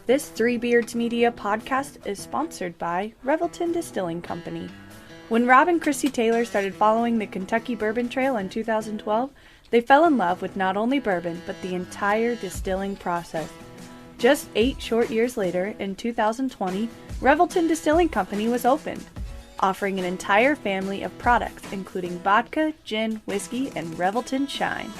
This Three Beards Media podcast is sponsored by Revelton Distilling Company. When Rob and Chrissy Taylor started following the Kentucky Bourbon Trail in 2012, they fell in love with not only bourbon, but the entire distilling process. Just 8 short years later, in 2020, Revelton Distilling Company was opened, offering an entire family of products including vodka, gin, whiskey, and Revelton Shine.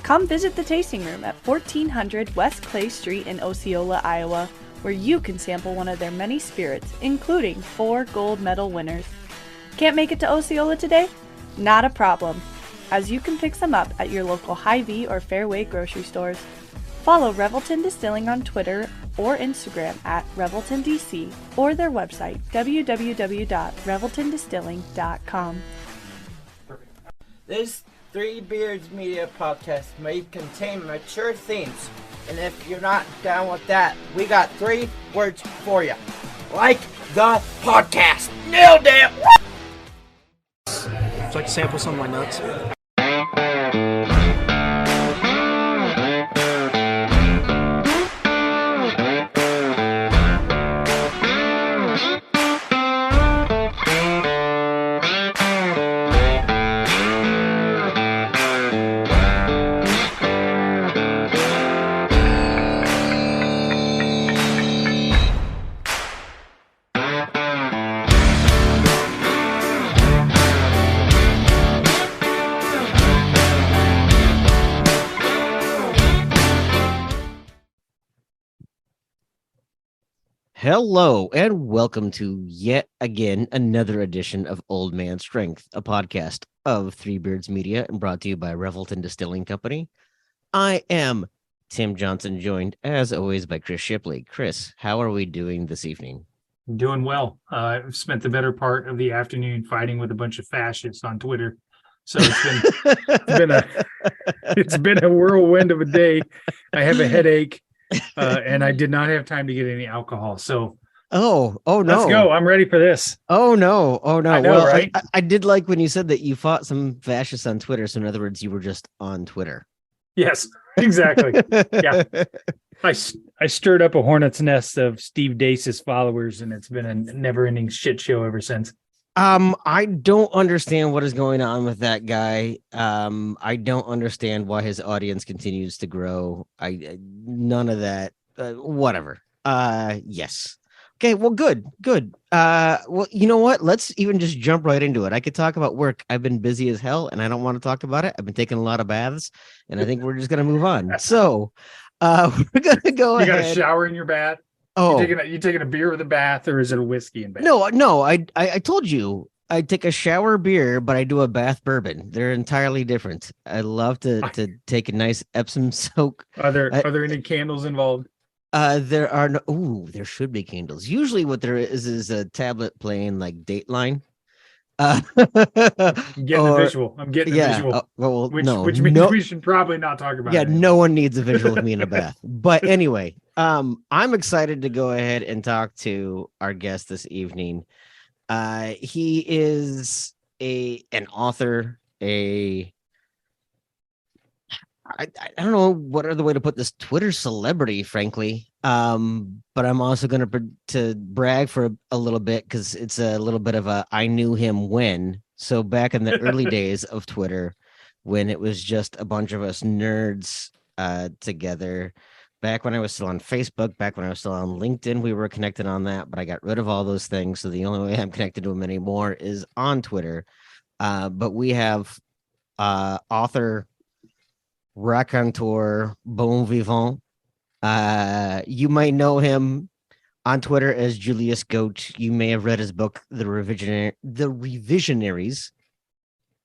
Come visit the tasting room at 1400 West Clay Street in Osceola, Iowa, where you can sample one of their many spirits, including 4 gold medal winners. Can't make it to Osceola today? Not a problem, as you can pick some up at your local Hy-Vee or Fairway grocery stores. Follow Revelton Distilling on Twitter or Instagram at ReveltonDC or their website www.reveltondistilling.com. This Three Beards Media podcast may contain mature themes, and if you're not down with that, we got 3 words for you. Like the podcast. Nailed it! Would you like to sample some of my nuts? Hello, and welcome to yet again another edition of Old Man Strength, a podcast of Three Beards Media and brought to you by Revelton Distilling Company. I am Tim Johnson, joined as always by Chris Shipley. Chris, how are we doing this evening? Doing well. I've spent the better part of the afternoon fighting with a bunch of fascists on Twitter. So it's been a whirlwind of a day. I have a headache. And I did not have time to get any alcohol. So, oh no, let's go. I'm ready for this. Oh no. I know, Well, right? I did like when you said that you fought some fascists on Twitter. So in other words, you were just on Twitter. Yes, exactly. Yeah. I stirred up a hornet's nest of Steve Deace's followers, and it's been a never-ending shit show ever since. I don't understand what is going on with that guy. I don't understand why his audience continues to grow. None of that. Whatever. Yes. Okay. Well, good. Well, you know what? Let's even just jump right into it. I could talk about work. I've been busy as hell, and I don't want to talk about it. I've been taking a lot of baths, and I think we're just gonna move on. So, we're gonna go ahead. You got a shower in your bath? Oh, you taking a beer with a bath, or is it a whiskey in bath? No. I told you I take a shower beer, but I do a bath bourbon. They're entirely different. I love to take a nice Epsom soak. Are there any candles involved? There are no. Ooh, there should be candles. Usually, what there is a tablet playing like Dateline. I'm getting a visual. Which means we should probably not talk about it. Yeah, no one needs a visual of me in a bath. But anyway, I'm excited to go ahead and talk to our guest this evening. He is an author, I don't know what other way to put this, Twitter celebrity, frankly. But I'm also going to brag for a little bit because it's a little bit of I knew him when. So back in the early days of Twitter, when it was just a bunch of us nerds together, back when I was still on Facebook, back when I was still on LinkedIn, we were connected on that, but I got rid of all those things. So the only way I'm connected to him anymore is on Twitter. But we have author, raconteur, bon vivant. You might know him on Twitter as Julius Goat. You may have read his book, The Revisionaries,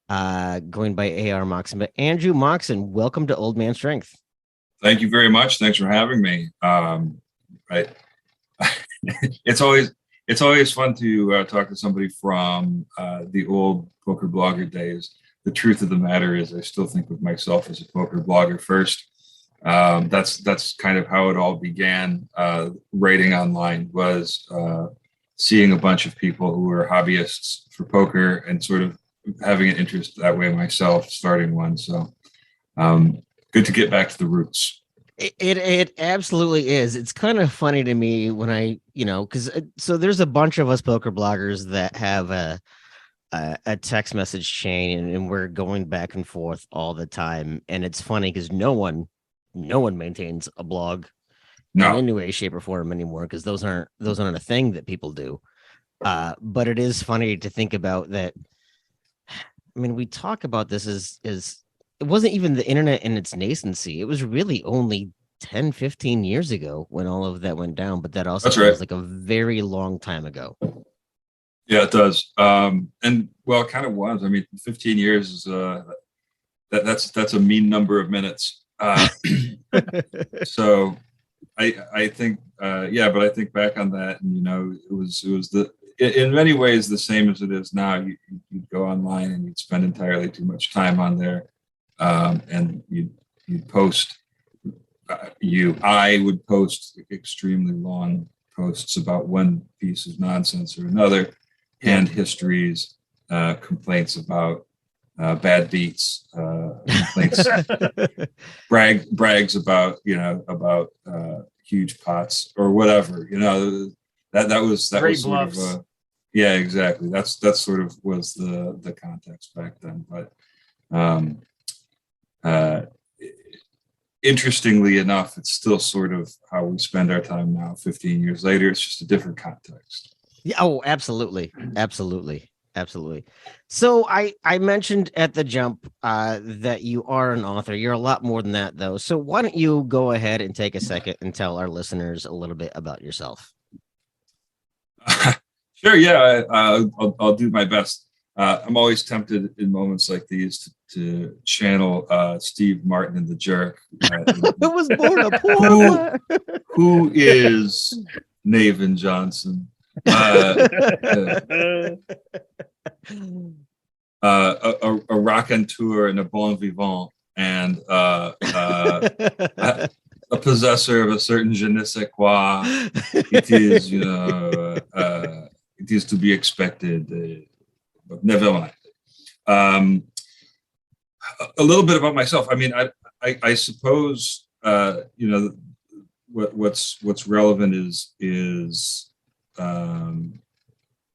going by A.R. Moxon. But Andrew Moxon, welcome to Old Man Strength. Thank you very much. Thanks for having me. It's always fun to talk to somebody from the old poker blogger days. The truth of the matter is, I still think of myself as a poker blogger first. That's kind of how it all began. Writing online was seeing a bunch of people who were hobbyists for poker and sort of having an interest that way myself, starting one. So good to get back to the roots. It absolutely is. It's kind of funny to me when I, because so there's a bunch of us poker bloggers that have a text message chain, and we're going back and forth all the time. And it's funny because no one maintains a blog in No, any way, shape, or form anymore, because those aren't a thing that people do. But it is funny to think about that. I mean, we talk about this as it wasn't even the internet in its nascency. It was really only 10, 15 years ago when all of that went down, but that also That's feels right. like a very long time ago. Yeah, it does. And well, it kind of was. I mean, 15 years is that's a mean number of minutes. So I think yeah, but I think back on that, and it was in many ways the same as it is now. You'd go online and you'd spend entirely too much time on there, and you'd post. I would post extremely long posts about one piece of nonsense or another, hand histories, complaints about bad beats, complaints, brags about huge pots or whatever. That was Great sort bluffs. of yeah, exactly. That's sort of was the context back then. But uh, interestingly enough, it's still sort of how we spend our time now. 15 years later, it's just a different context. Yeah. Oh, absolutely. So I mentioned at the jump that you are an author. You're a lot more than that, though. So why don't you go ahead and take a second and tell our listeners a little bit about yourself? Sure. Yeah, I'll do my best. I'm always tempted in moments like these to channel Steve Martin in The Jerk. I was born a poor. Who is Navin Johnson? A raconteur and a bon vivant, and a possessor of a certain je ne sais quoi. It is, it is to be expected, but never mind. A little bit about myself. I mean, I suppose what's relevant is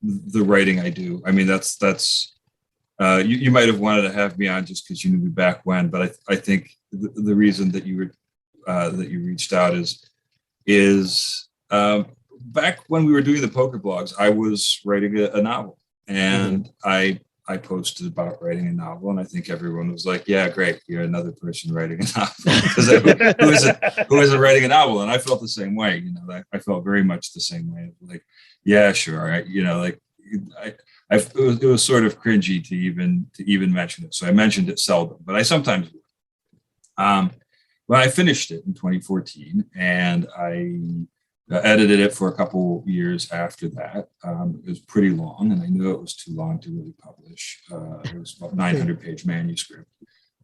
the writing I do. I mean, that's you might have wanted to have me on just because you knew me back when, but I think the reason that you reached out is back when we were doing the poker blogs, I was writing a novel, and I posted about writing a novel, and I think everyone was like, "Yeah, great, you're another person writing a novel." Because who isn't writing a novel? And I felt the same way. I felt very much the same way. Like, yeah, sure. It was sort of cringy to even mention it. So I mentioned it seldom, but I sometimes do. Well, I finished it in 2014, and I edited it for a couple years after that. It was pretty long, and I knew it was too long to really publish. It was about 900-page manuscript.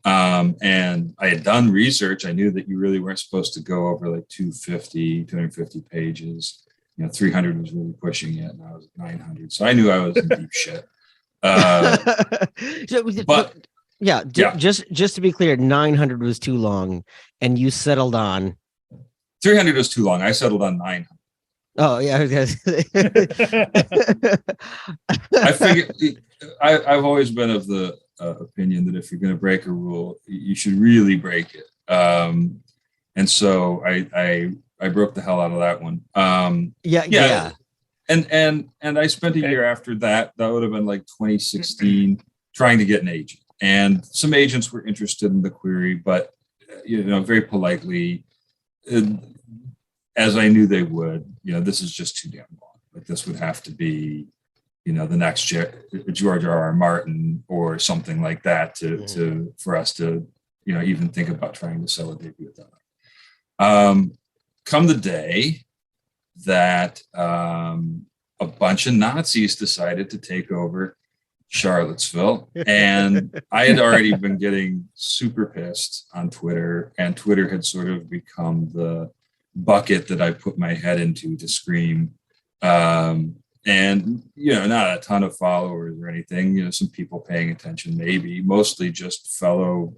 And I had done research. I knew that you really weren't supposed to go over like 250 pages. 300 was really pushing it, and I was at 900. So I knew I was in deep shit. But yeah, just to be clear, 900 was too long, and you settled on 300 was too long. I settled on 900. Oh yeah, I figured I've always been of the opinion that if you're going to break a rule, you should really break it. And so I broke the hell out of that one. Yeah. And I spent a year after that. That would have been like 2016, trying to get an agent. And some agents were interested in the query, but very politely, as I knew they would, this is just too damn long. Like, this would have to be, the next George R.R. Martin or something like that for us to, even think about trying to sell a debut at that. Come the day that a bunch of Nazis decided to take over Charlottesville, and I had already been getting super pissed on Twitter, and Twitter had sort of become the bucket that I put my head into to scream. And not a ton of followers or anything, some people paying attention, maybe, mostly just fellow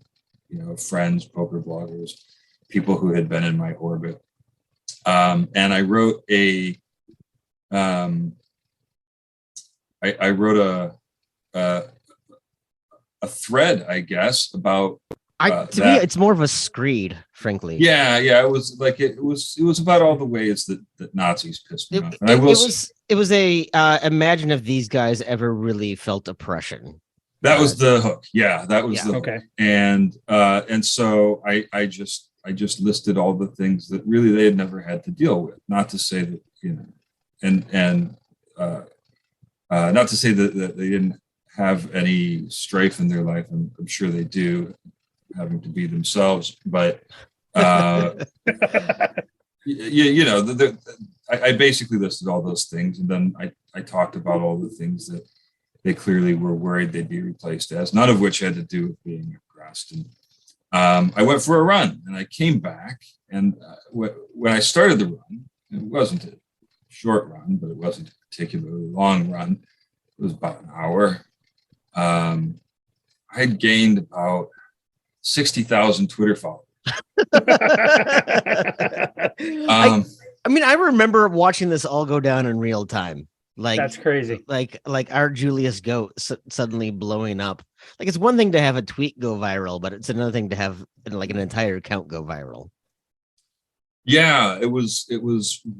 friends, poker bloggers, people who had been in my orbit. And I wrote I wrote a thread, I guess, about to me, it's more of a screed, frankly. Yeah, it was like it was about all the ways that Nazis pissed me off. And it was a imagine if these guys ever really felt oppression. That was the hook. Yeah, that was the hook. Okay. And so I just listed all the things that really they had never had to deal with. Not to say that, and not to say that they didn't have any strife in their life. I'm sure they do, having to be themselves. But I basically listed all those things, and then I talked about all the things that they clearly were worried they'd be replaced as, none of which had to do with being oppressed. And I went for a run, and I came back, and when I started the run, it wasn't a short run, but it wasn't a particularly long run. It was about an hour. I had gained about 60,000 Twitter followers. I mean, I remember watching this all go down in real time. Like, that's crazy. Like our Julius Goat suddenly blowing up. Like, it's one thing to have a tweet go viral, but it's another thing to have like an entire account go viral. Yeah, it was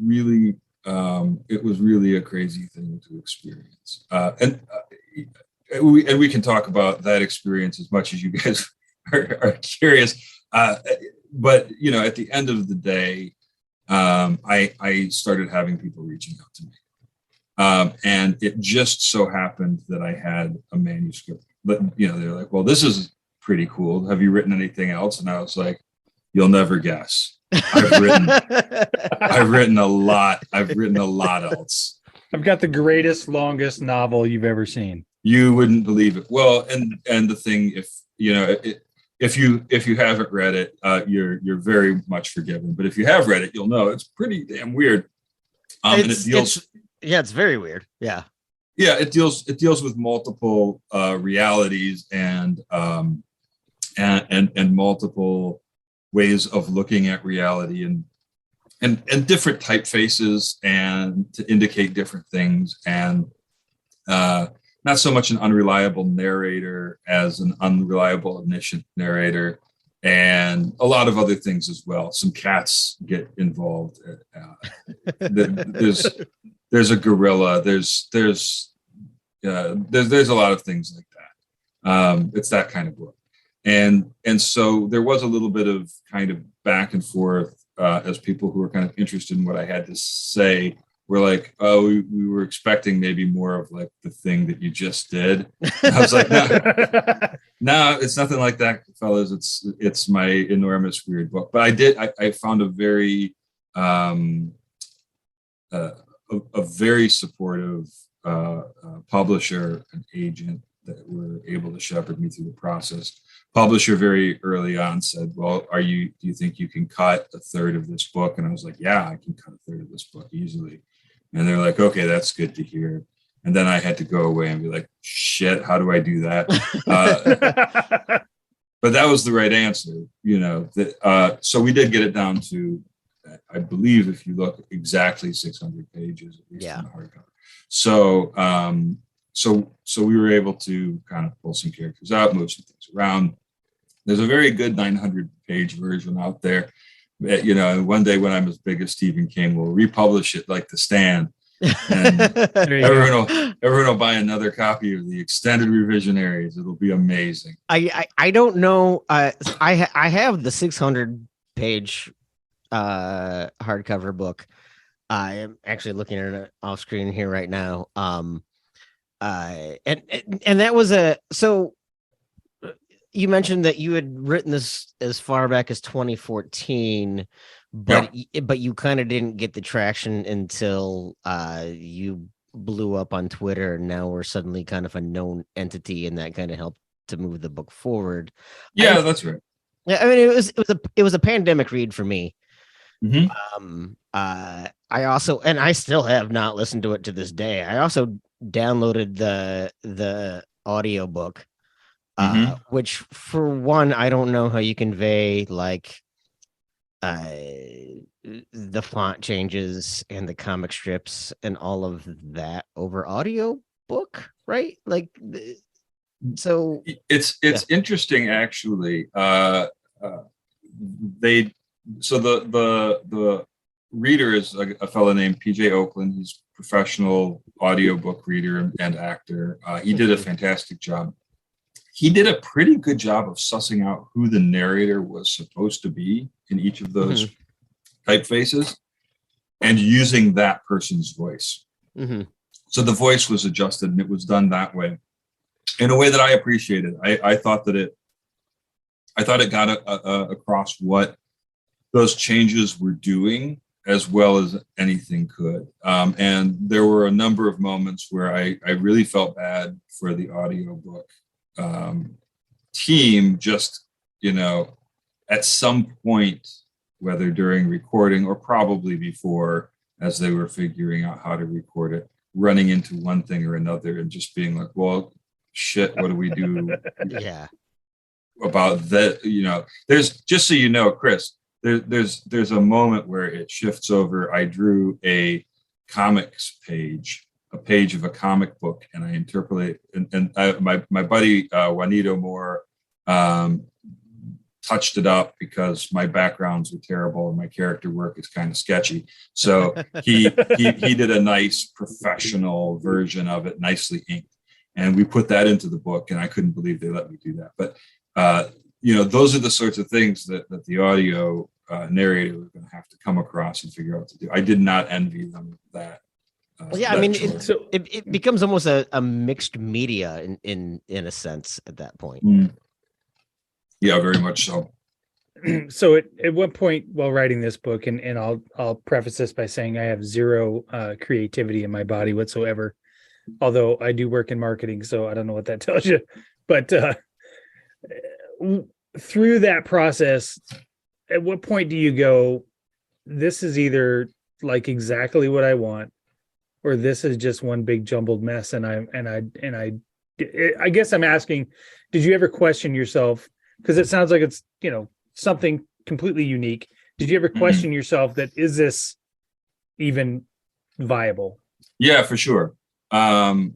really a crazy thing to experience. And we can talk about that experience as much as you guys are curious. But at the end of the day, I started having people reaching out to me. And it just so happened that I had a manuscript, but they're like, well, this is pretty cool. Have you written anything else? And I was like, you'll never guess. I've written a lot. I've written a lot else. I've got the greatest, longest novel you've ever seen. You wouldn't believe it. Well, and the thing, if you haven't read it, you're very much forgiven. But if you have read it, you'll know it's pretty damn weird. And it deals. It's very weird. Yeah, it deals with multiple realities and multiple ways of looking at reality and different typefaces and to indicate different things, and not so much an unreliable narrator as an unreliable omniscient narrator, and a lot of other things as well. Some cats get involved. There's a gorilla. There's a lot of things like that. It's that kind of book, and so there was a little bit of kind of back and forth as people who were kind of interested in what I had to say were like, oh, we were expecting maybe more of like the thing that you just did. And I was like, no, it's nothing like that, fellas. It's my enormous weird book. But I found a very a very supportive publisher and agent that were able to shepherd me through the process. Publisher very early on said, well, do you think you can cut a third of this book? And I was like, yeah, I can cut a third of this book easily. And they're like, okay, that's good to hear. And then I had to go away and be like, shit, how do I do that? But that was the right answer, so we did get it down to, I believe, if you look, exactly 600 pages, at least in the hardcover. So we were able to kind of pull some characters out, move some things around. There's a very good 900-page version out there. One day when I'm as big as Stephen King, we'll republish it like The Stand. And everyone will buy another copy of the extended revisionaries. It'll be amazing. I don't know. I have the 600-page hardcover book. I am actually looking at it off screen here right now. And that was so you mentioned that you had written this as far back as 2014, but you kind of didn't get the traction until you blew up on Twitter, and now we're suddenly kind of a known entity, and that kind of helped to move the book forward. That's right. Yeah, I mean, it was a pandemic read for me. Mm-hmm. I also, and I still have not listened to it to this day. I also downloaded the audiobook, which, for one, I don't know how you convey like the font changes and the comic strips and all of that over audio book, right? Like, so It's interesting actually. They so the reader is a fellow named PJ Oakland. He's a professional audiobook reader and actor. He did a fantastic job. He did a pretty good job of sussing out who the narrator was supposed to be in each of those typefaces and using that person's voice. So the voice was adjusted and it was done that way in a way that I appreciated. I thought it got across what those changes were doing as well as anything could. And there were a number of moments where I really felt bad for the audiobook team, just, at some point, whether during recording or probably before, as they were figuring out how to record it, running into one thing or another and just being like, well, shit, what do we do about that? There's, just so you know, Chris, there's a moment where it shifts over. I drew a comics page, a page of a comic book, and I interpolate, and my buddy Juanito Moore touched it up because my backgrounds were terrible and my character work is kind of sketchy. So he did a nice professional version of it, nicely inked, and we put that into the book. And I couldn't believe they let me do that. But those are the sorts of things that the audio narrator was going to have to come across and figure out what to do. I did not envy them that. Well, yeah, I mean, it becomes almost a mixed media in a sense at that point. Yeah, very much so. So at what point while writing this book, and I'll preface this by saying I have zero creativity in my body whatsoever, although I do work in marketing, so I don't know what that tells you. But through that process, at what point do you go, this is either like exactly what I want, or this is just one big jumbled mess? And I guess I'm asking, did you ever question yourself? Because it sounds like it's, something completely unique. Did you ever question yourself that, is this even viable? Yeah, for sure. I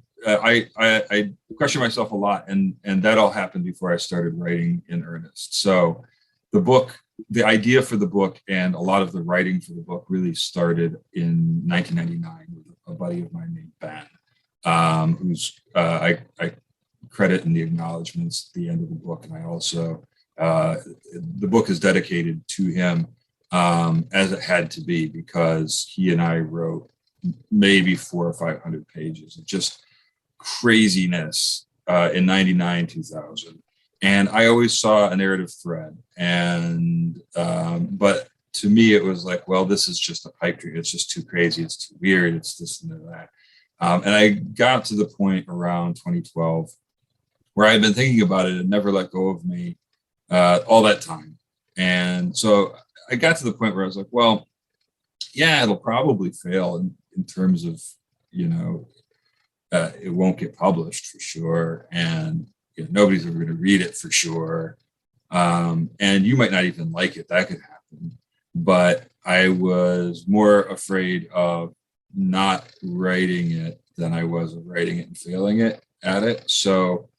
question myself a lot, and that all happened before I started writing in earnest. So the idea for the book and a lot of the writing for the book really started in 1999 with a buddy of mine named Ben, who's I credit in the acknowledgments at the end of the book. And I also, the book is dedicated to him, as it had to be, because he and I wrote maybe 400 or 500 pages of just craziness in 99, 2000. And I always saw a narrative thread. And, but to me, it was like, well, this is just a pipe dream. It's just too crazy. It's too weird. It's this and that. And I got to the point around 2012 where I had been thinking about it and never let go of me all that time. And so I got to the point where I was like, well, yeah, it'll probably fail in terms of, it won't get published for sure. And nobody's ever going to read it for sure. And you might not even like it. That could happen. But I was more afraid of not writing it than I was of writing it and failing at it. So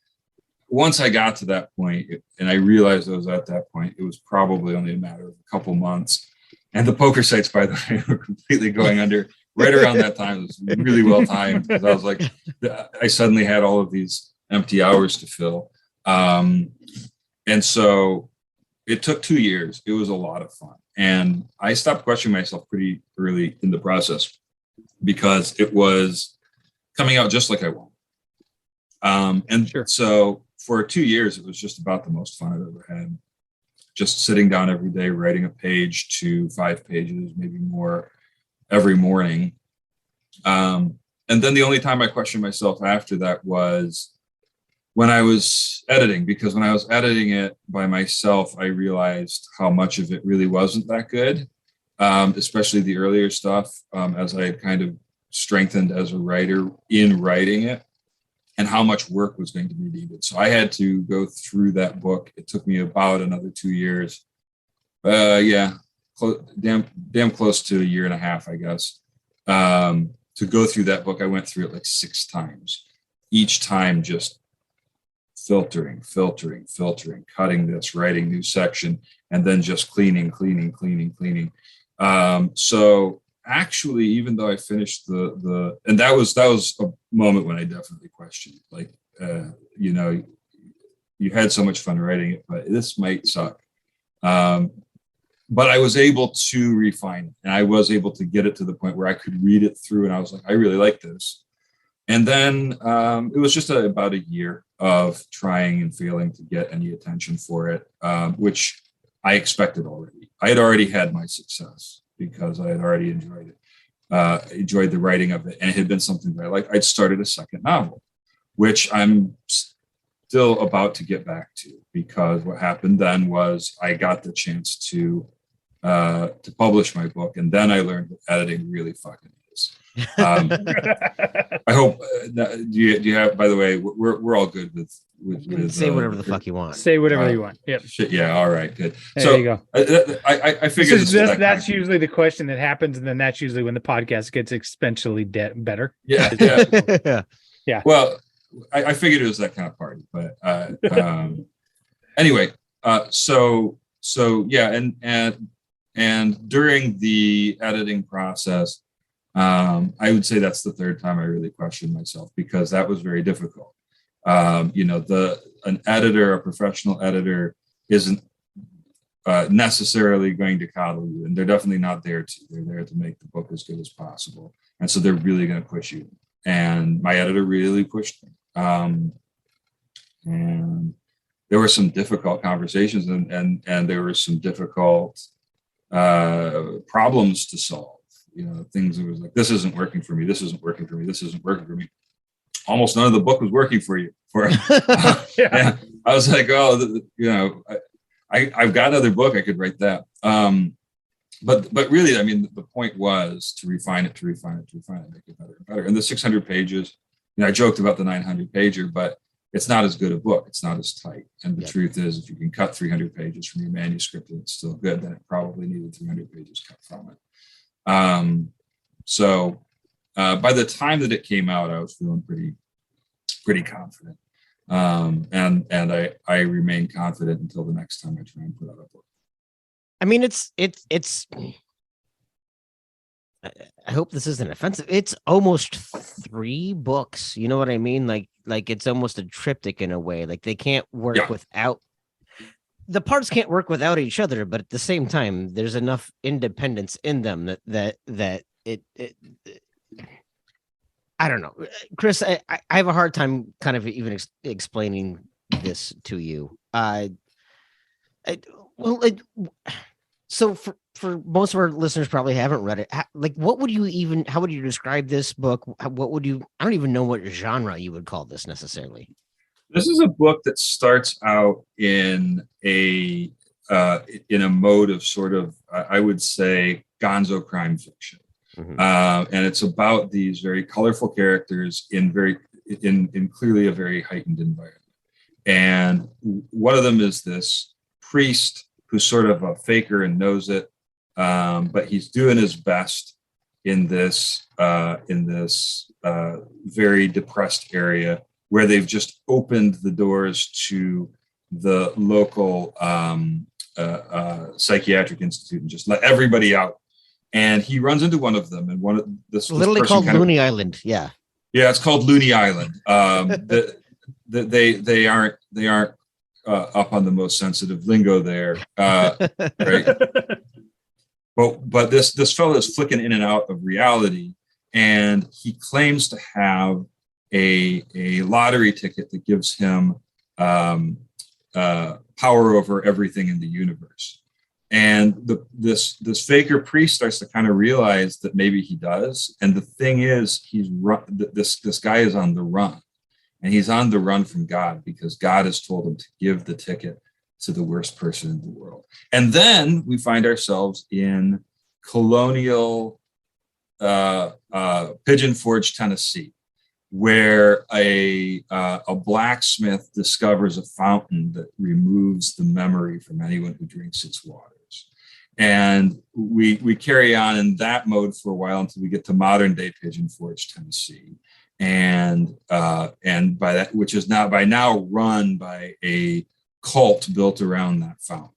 once I got to that point, and I realized I was at that point, it was probably only a matter of a couple months. And the poker sites, by the way, were completely going under right around that time. It was really well timed, because I was like, I suddenly had all of these empty hours to fill. And so it took 2 years. It was a lot of fun. And I stopped questioning myself pretty early in the process because it was coming out just like I wanted. And sure. So for 2 years, it was just about the most fun I've ever had. Just sitting down every day, writing a page to 5 pages, maybe more, every morning. And then the only time I questioned myself after that was when I was editing, because when I was editing it by myself, I realized how much of it really wasn't that good, especially the earlier stuff, as I had kind of strengthened as a writer in writing it, and how much work was going to be needed. So I had to go through that book. It took me about another 2 years. damn close to a year and a half, I guess, to go through that book. I went through it like 6 times, each time just filtering, cutting this, writing new section, and then just cleaning. So actually, even though I finished and that was a moment when I definitely questioned, like, you had so much fun writing it, but this might suck. But I was able to refine it, and I was able to get it to the point where I could read it through, and I was like, I really like this. And then it was just about a year of trying and failing to get any attention for it, which I expected already. I had already had my success because I had already enjoyed it, enjoyed the writing of it, and it had been something that I liked. I'd started a second novel, which I'm still about to get back to, because what happened then was I got the chance to publish my book, and then I learned what editing really fucking is. I hope. Do you have? By the way, we're all good with say whatever the fuck you want. Say whatever you want. Yep. Shit, yeah. All right. Good. There you go. I figured that's usually the question that happens, and then that's usually when the podcast gets exponentially better. Yeah. Yeah. Well, I figured it was that kind of party, but anyway. So yeah, and during the editing process, I would say that's the third time I really questioned myself, because that was very difficult. An editor, a professional editor, isn't necessarily going to coddle you, and they're definitely not there to. They're there to make the book as good as possible, and so they're really going to push you. And my editor really pushed me, and there were some difficult conversations, and there were some difficult problems to solve. Things that was like, this isn't working for me. This isn't working for me. This isn't working for me. Almost none of the book was working for you. Yeah. I was like, I've got another book. I could write that. But really, I mean, the point was to refine it, make it better and better. And the 600 pages, I joked about the 900 pager, but it's not as good a book. It's not as tight. And the truth is, if you can cut 300 pages from your manuscript and it's still good, then it probably needed 300 pages cut from it. So by the time that it came out, I was feeling pretty confident. And I remain confident until the next time I try and put out a book. I mean, it's I hope this isn't offensive. It's almost 3 books. You know what I mean? Like it's almost a triptych in a way. Like they can't work without, the parts can't work without each other, but at the same time, there's enough independence in them that it I don't know, Chris. I have a hard time kind of even explaining this to you. So for most of our listeners probably haven't read it. How would you describe this book? I don't even know what genre you would call this necessarily. This is a book that starts out in a mode of sort of, I would say, gonzo crime fiction. Mm-hmm. And it's about these very colorful characters in clearly a very heightened environment. And one of them is this priest who's sort of a faker and knows it, but he's doing his best in this very depressed area where they've just opened the doors to the local psychiatric institute and just let everybody out. And he runs into one of them, and one of this literally called Looney Island. Yeah, it's called Looney Island. They aren't up on the most sensitive lingo there, right? But this fellow is flicking in and out of reality, and he claims to have a lottery ticket that gives him power over everything in the universe. And this faker priest starts to kind of realize that maybe he does. And the thing is, this guy is on the run, and he's on the run from God because God has told him to give the ticket to the worst person in the world. And then we find ourselves in colonial Pigeon Forge, Tennessee, where a blacksmith discovers a fountain that removes the memory from anyone who drinks its waters. And we carry on in that mode for a while until we get to modern day Pigeon Forge, Tennessee, and by that, which is now by now run by a cult built around that fountain.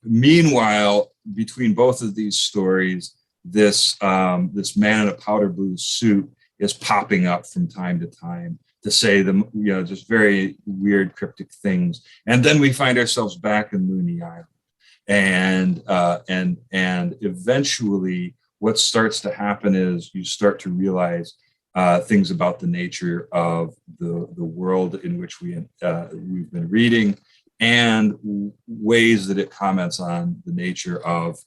Meanwhile, between both of these stories, this man in a powder blue suit is popping up from time to time to say just very weird, cryptic things. And then we find ourselves back in Looney Island. And eventually what starts to happen is you start to realize things about the nature of the world in which we've been reading, and ways that it comments on the nature of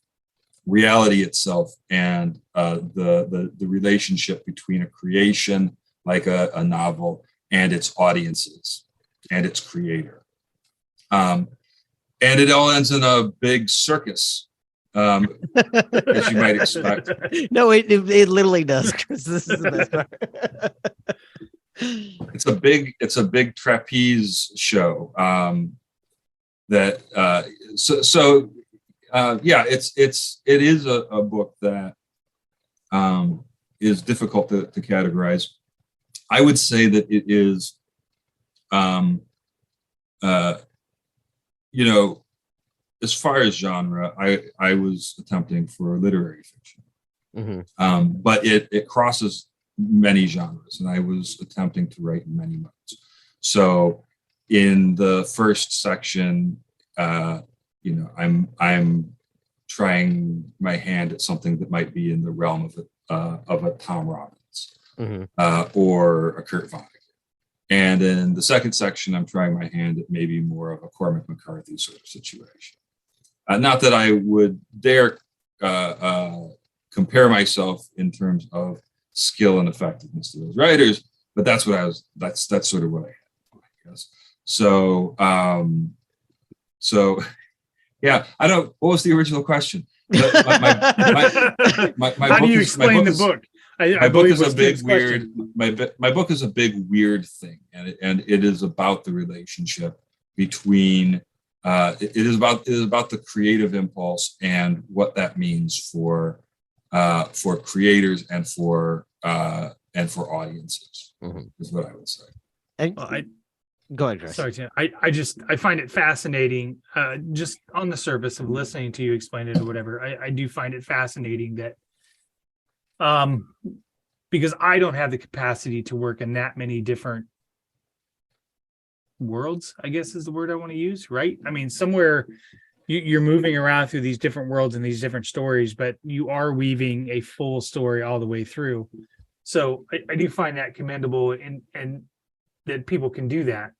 reality itself, and the relationship between a creation like a novel and its audiences and its creator. And it all ends in a big circus, as you might expect. No, it literally does, Chris. This is the best part. It's a big trapeze show. It is a book that is difficult to categorize. I would say that it is, as far as genre, I was attempting for literary fiction, but it crosses many genres, and I was attempting to write in many modes. So in the first section, I'm trying my hand at something that might be in the realm of a Tom Robbins, or a Kurt Vonnegut. And in the second section, I'm trying my hand at maybe more of a Cormac McCarthy sort of situation. Not that I would dare compare myself in terms of skill and effectiveness to those writers, but that's sort of what I had, I guess. So yeah, I don't. What was the original question? How do you explain the book? My book is a big weird. My book is a big weird thing, and it is about the relationship between. It is about the creative impulse and what that means for creators and for audiences, is what I would say. Go ahead, Chris. Sorry, Tim. I find it fascinating, just on the surface of listening to you explain it or whatever. I do find it fascinating that, because I don't have the capacity to work in that many different worlds, I guess is the word I want to use, right? I mean, somewhere you're moving around through these different worlds and these different stories, but you are weaving a full story all the way through. So I do find that commendable, and that people can do that.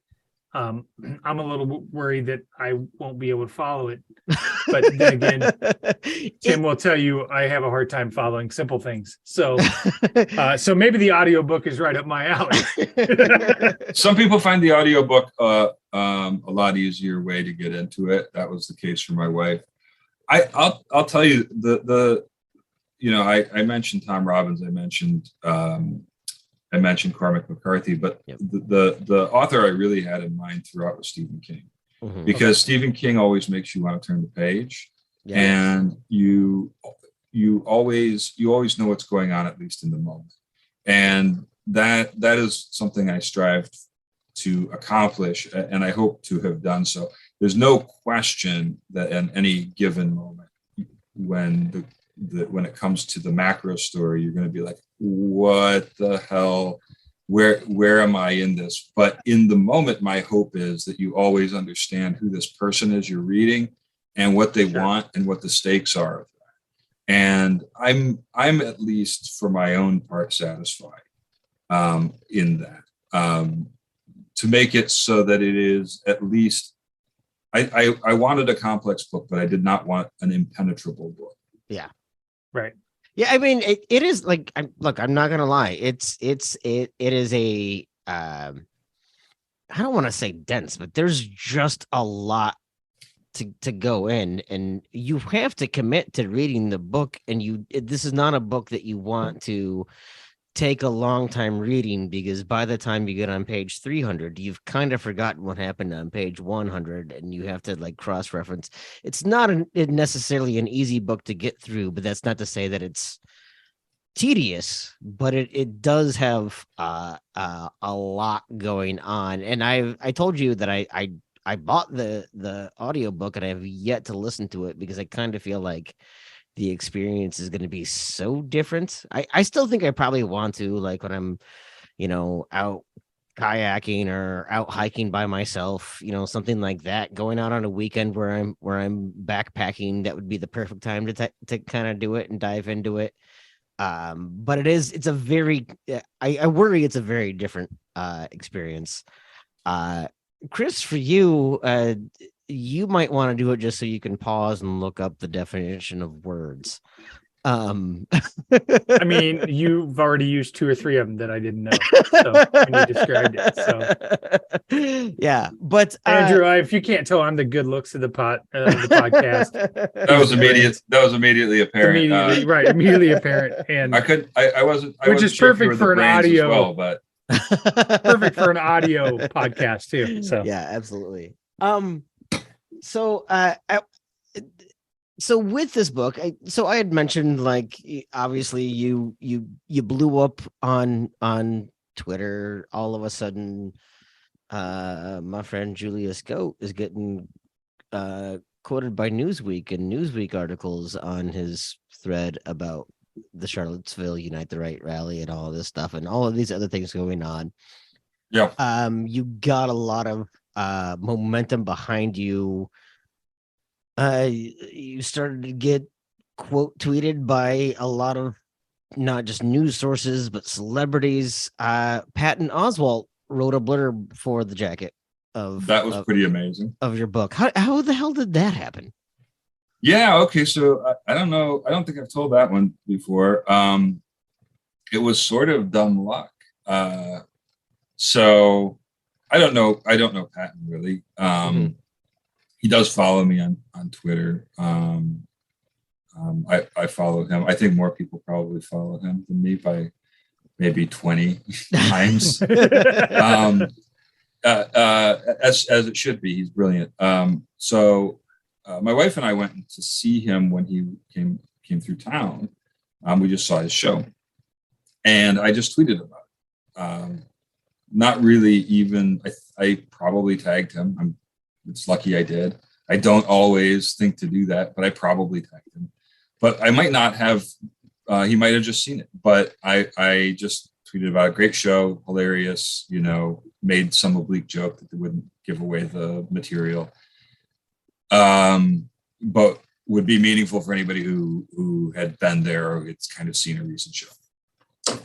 I'm a little worried that I won't be able to follow it, but then again, Tim will tell you I have a hard time following simple things. So maybe the audiobook is right up my alley. Some people find the audiobook a lot easier way to get into it. That was the case for my wife. I'll tell you I mentioned Tom Robbins. I mentioned Cormac McCarthy, but the author I really had in mind throughout was Stephen King, because Stephen King always makes you want to turn the page, and you always know what's going on, at least in the moment, and that is something I strived to accomplish, and I hope to have done so. There's no question that in any given moment, when it comes to the macro story, you're going to be like, what the hell, where am I in this? But in the moment, my hope is that you always understand who this person is you're reading and what they want and what the stakes are of that. And I'm at least for my own part satisfied in that, to make it so that it is at least, I wanted a complex book, but I did not want an impenetrable book. Yeah. Right. Yeah, I mean, it is like, I'm not gonna lie, it is a I don't want to say dense, but there's just a lot to go in, and you have to commit to reading the book, and this is not a book that you want to take a long time reading, because by the time you get on page 300, you've kind of forgotten what happened on page 100, and you have to like cross-reference. It's not necessarily an easy book to get through, but that's not to say that it's tedious, but it does have a lot going on. And I told you that I bought the audiobook, and I have yet to listen to it because I kind of feel like the experience is going to be so different. I still think I probably want to, like, when I'm, out kayaking or out hiking by myself, something like that, going out on a weekend where I'm backpacking. That would be the perfect time to kind of do it and dive into it. But it's a very, I worry it's a very different experience. Chris, for you, you might want to do it just so you can pause and look up the definition of words. I mean, you've already used 2 or 3 of them that I didn't know. So when you described it. So yeah, but Andrew, if you can't tell, I'm the good looks of the podcast. That was immediately apparent. Immediately apparent. And I wasn't, which is perfect for an audio, well, but perfect for an audio podcast too. So yeah, absolutely. So with this book, I had mentioned, like, obviously you blew up on Twitter all of a sudden. My friend Julius Goat is getting quoted by Newsweek and Newsweek articles on his thread about the Charlottesville Unite the Right rally and all of this stuff and all of these other things going on. Yeah. You got a lot of momentum behind you. You started to get quote tweeted by a lot of not just news sources but celebrities. Patton Oswalt wrote a blurb for the jacket of that was pretty amazing of your book. How the hell did that happen? Yeah. Okay. So I don't know. I don't think I've told that one before. It was sort of dumb luck. So I don't know Patton really. He does follow me on Twitter. I follow him. I think more people probably follow him than me by maybe 20 times. As it should be. He's brilliant. So my wife and I went to see him when he came through town. We just saw his show, and I just tweeted about it. Not really even. I probably tagged him. It's lucky I did. I don't always think to do that, but I probably tagged him. But I might not have. He might have just seen it. But I just tweeted about a great show, hilarious. Made some oblique joke that they wouldn't give away the material. But would be meaningful for anybody who had been there or it's kind of seen a recent show.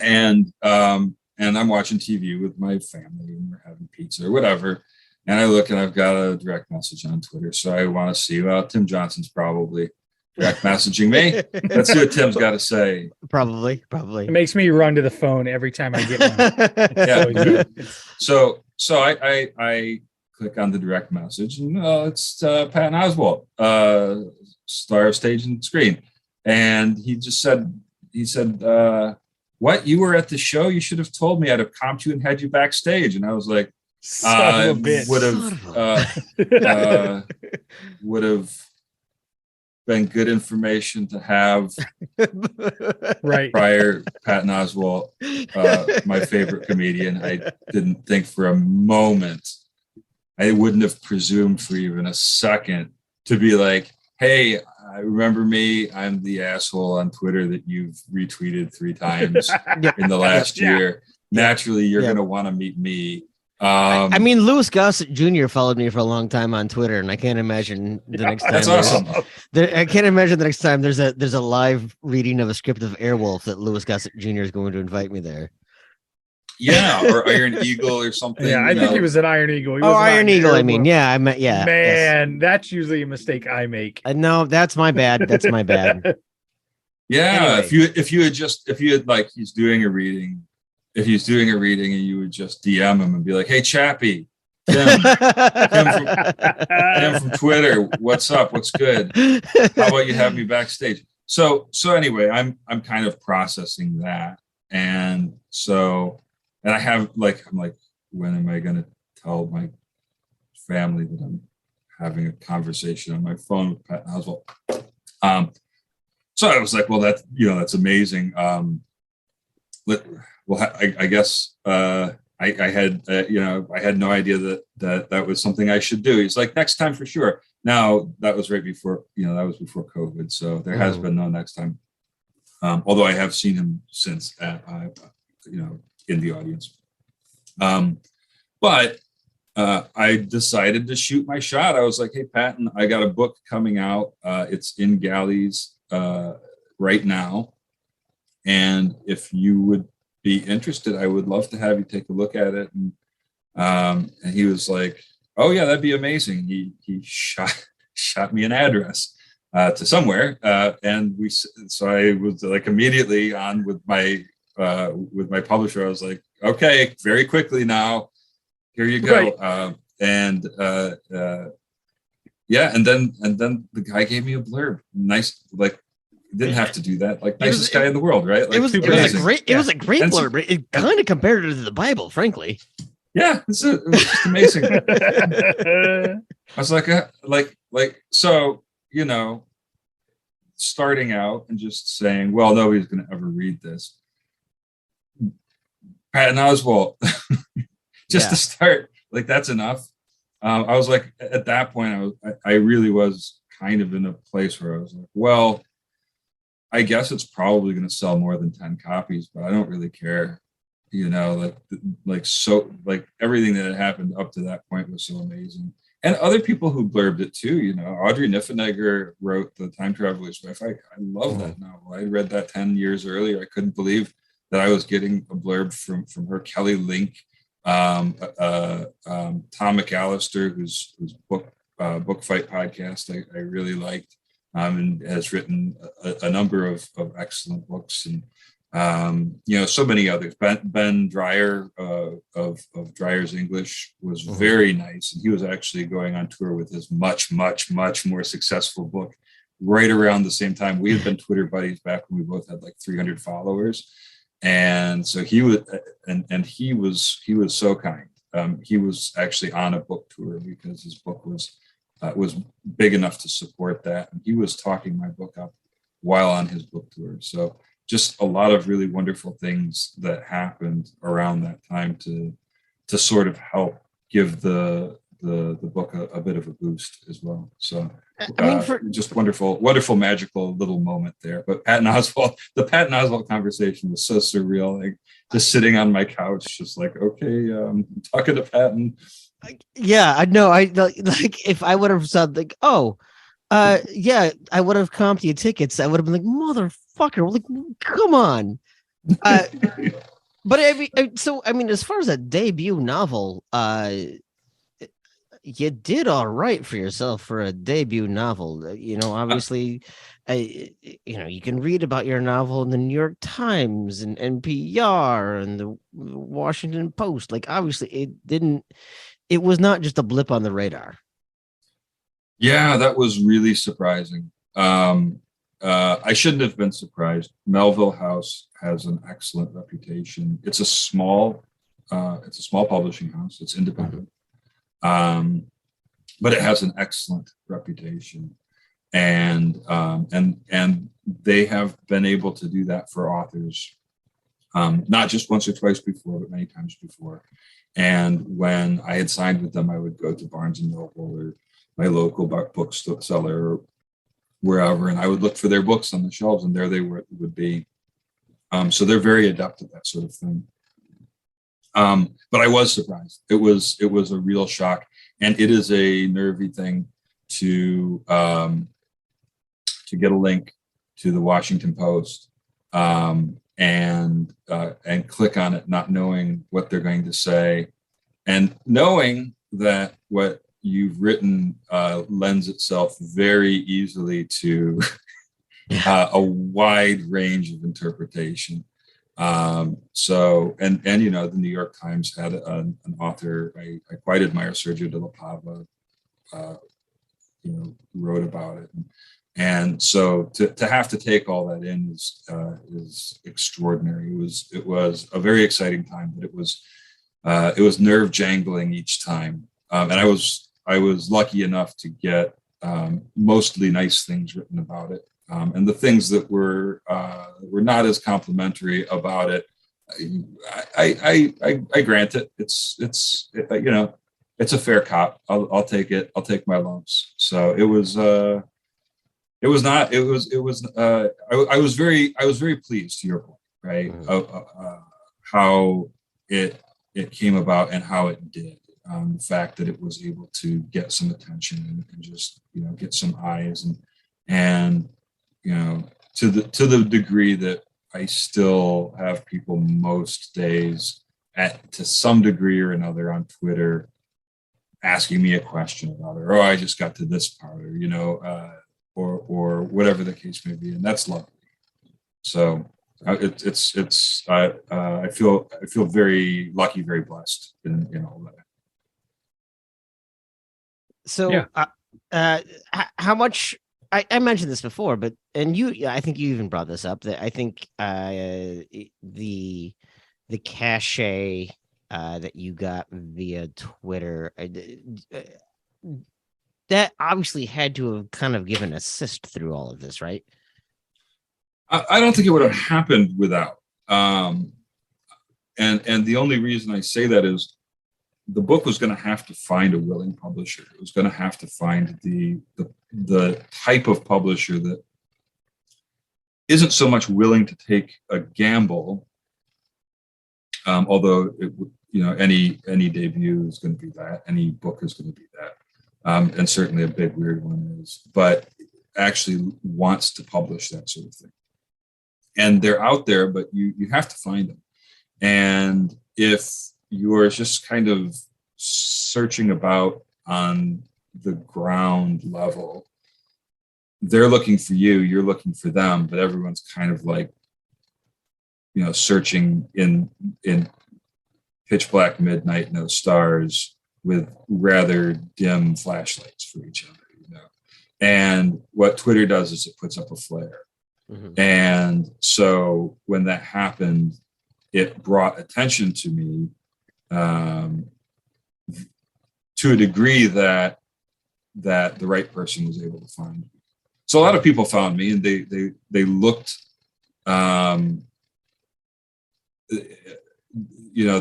And I'm watching TV with my family and we're having pizza or whatever. And I look and I've got a direct message on Twitter. So I want to see, well, Tim Johnson's probably direct messaging me. Let's see what Tim's got to say. Probably. It makes me run to the phone every time I get one. Yeah. So I click on the direct message and it's Patton Oswalt, star of stage and screen. And he said, what? You were at the show? You should have told me. I'd have comped you and had you backstage. And I was like, would have been good information to have. Right. Prior, Patton Oswalt, my favorite comedian. I didn't think for a moment, I wouldn't have presumed for even a second to be like, hey, remember me? I'm the asshole on Twitter that you've retweeted 3 times in the last year. Naturally, you're going to want to meet me. I mean, Louis Gossett Jr. followed me for a long time on Twitter, and I can't imagine the next time. That's awesome. I can't imagine the next time there's a live reading of a script of Airwolf that Louis Gossett Jr. is going to invite me there. Yeah, or Iron Eagle or something. Yeah, I think he was an Iron Eagle. Iron Eagle. I mean, yeah, I meant, yeah. Man, yes. That's usually a mistake I make. No, that's my bad. That's my bad. Yeah, anyway. if you had like he's doing a reading. If he's doing a reading and you would just DM him and be like, hey, Chappie, Tim from Twitter, what's up? What's good? How about you have me backstage? So anyway, I'm kind of processing that. And so, and I have like, I'm like, when am I going to tell my family that I'm having a conversation on my phone with Pat Oswalt? So I was like, well, that's amazing. I guess I had I had no idea that was something I should do. He's like, next time for sure. Now that was right before that was before COVID, so there has been no next time. Although I have seen him since in the audience. But I decided to shoot my shot. I was like, hey, Patton, I got a book coming out. It's in galleys right now. And if you would be interested, I would love to have you take a look at it. And he was like, oh yeah, that'd be amazing. He shot me an address to somewhere. So I was like immediately on with my publisher. I was like, okay, very quickly now, here you go. Right. And then the guy gave me a blurb. Nice, like, didn't have to do that. Like, nicest guy in the world, right? Like, it was a great blurb. It kind of compared it to the Bible, frankly. Yeah, it was just amazing. I was like, so, starting out and just saying, well, nobody's going to ever read this. Patton Oswalt, just to start, like, that's enough. I was like, at that point, I really was kind of in a place where I was like, well, I guess it's probably going to sell more than 10 copies, but I don't really care. Like everything that had happened up to that point was so amazing. And other people who blurbed it too, Audrey Niffenegger wrote The Time Traveler's Wife. I love that novel. I read that 10 years earlier. I couldn't believe that I was getting a blurb from her. Kelly Link, Tom McAllister, whose book Fight podcast I really liked, and has written a number of excellent books, and so many others. Ben Dreyer of Dreyer's English was very nice, and he was actually going on tour with his much more successful book right around the same time. We had been Twitter buddies back when we both had like 300 followers, and so he was so kind. He was actually on a book tour because his book was big enough to support that, and he was talking my book up while on his book tour. So just a lot of really wonderful things that happened around that time to sort of help give the book a bit of a boost as well. So just wonderful, magical little moment there. But the Patton Oswalt conversation was so surreal. Like, just sitting on my couch, just like, okay, talking to Patton. Yeah, I know. I like, if I would have said like, oh, yeah, I would have comped you tickets. I would have been like, motherfucker, like, come on. But I mean, as far as a debut novel, you did all right for yourself for a debut novel. Obviously, you can read about your novel in the New York Times and NPR and the Washington Post. Like, obviously, it was not just a blip on the radar. Yeah, that was really surprising. I shouldn't have been surprised. Melville House has an excellent reputation. It's a small publishing house. It's independent, but it has an excellent reputation, and they have been able to do that for authors, not just once or twice before, but many times before. And when I had signed with them, I would go to Barnes and Noble or my local bookseller or wherever, and I would look for their books on the shelves, and there they would be. So they're very adept at that sort of thing. But I was surprised. It was a real shock, and it is a nervy thing to get a link to the Washington Post and click on it, not knowing what they're going to say, and knowing that what you've written lends itself very easily to a wide range of interpretation. So the New York Times had an author I quite admire, Sergio de la Pava, wrote about it, And so to have to take all that in is extraordinary. It was a very exciting time, but it was nerve jangling each time. And I was lucky enough to get mostly nice things written about it. And the things that were not as complimentary about it, I grant it. It's a fair cop. I'll take it. I'll take my lumps. So it was I was very pleased, to your point, right? How it came about and how it did. The fact that it was able to get some attention and just get some eyes and to the degree that I still have people most days to some degree or another on Twitter asking me a question about it, or I just got to this part, or whatever the case may be, and that's lovely. So I feel very lucky, very blessed in all that. So, Yeah. How much? I mentioned this before, but I think you even brought this up, that I think the cachet that you got via Twitter, that obviously had to have kind of given assist through all of this, right? I don't think it would have happened without. And the only reason I say that is the book was going to have to find a willing publisher. It was going to have to find the type of publisher that isn't so much willing to take a gamble, although any debut is going to be that, any book is going to be that, and certainly a big weird one is, but actually wants to publish that sort of thing. And they're out there, but you have to find them. And if you're just kind of searching about on the ground level, they're looking for you, you're looking for them, but everyone's kind of like, searching in pitch black midnight, no stars, with rather dim flashlights for each other, And what Twitter does is it puts up a flare. Mm-hmm. And so when that happened, it brought attention to me to a degree that the right person was able to find me. So a lot of people found me, and they looked,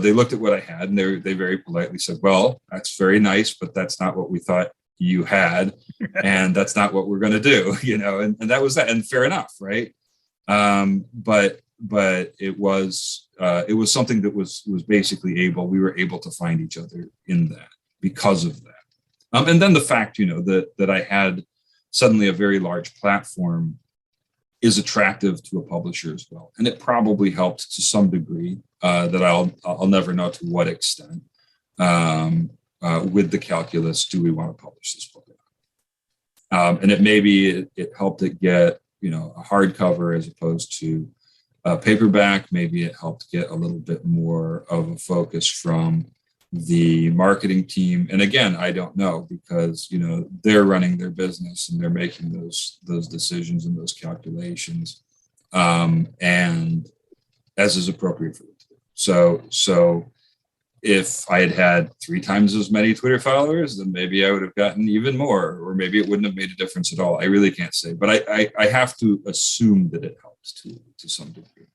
they looked at what I had, and they very politely said, "Well, that's very nice, but that's not what we thought you had, and that's not what we're going to do," and that was that, and fair enough, right? But it was something that was basically we were able to find each other in that because of that. And then the fact, that I had suddenly a very large platform is attractive to a publisher as well. And it probably helped to some degree, that I'll never know to what extent, with the calculus, do we want to publish this book? And it helped it get, a hardcover as opposed to a paperback. Maybe it helped get a little bit more of a focus from the marketing team. And again, I don't know, because, they're running their business and they're making those decisions and those calculations. And as is appropriate for them to do. So if I had 3 times as many Twitter followers, then maybe I would have gotten even more, or maybe it wouldn't have made a difference at all. I really can't say, but I have to assume that it helps to some degree.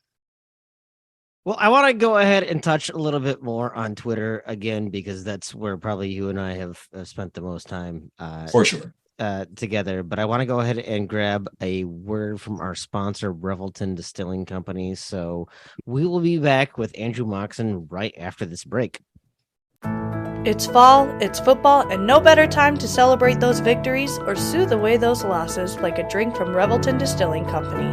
Well, I want to go ahead and touch a little bit more on Twitter again, because that's where probably you and I have spent the most time for sure together. But I want to go ahead and grab a word from our sponsor, Revelton Distilling Company. So we will be back with Andrew Moxon right after this break. It's fall, it's football, and no better time to celebrate those victories or soothe away those losses like a drink from Revelton Distilling Company.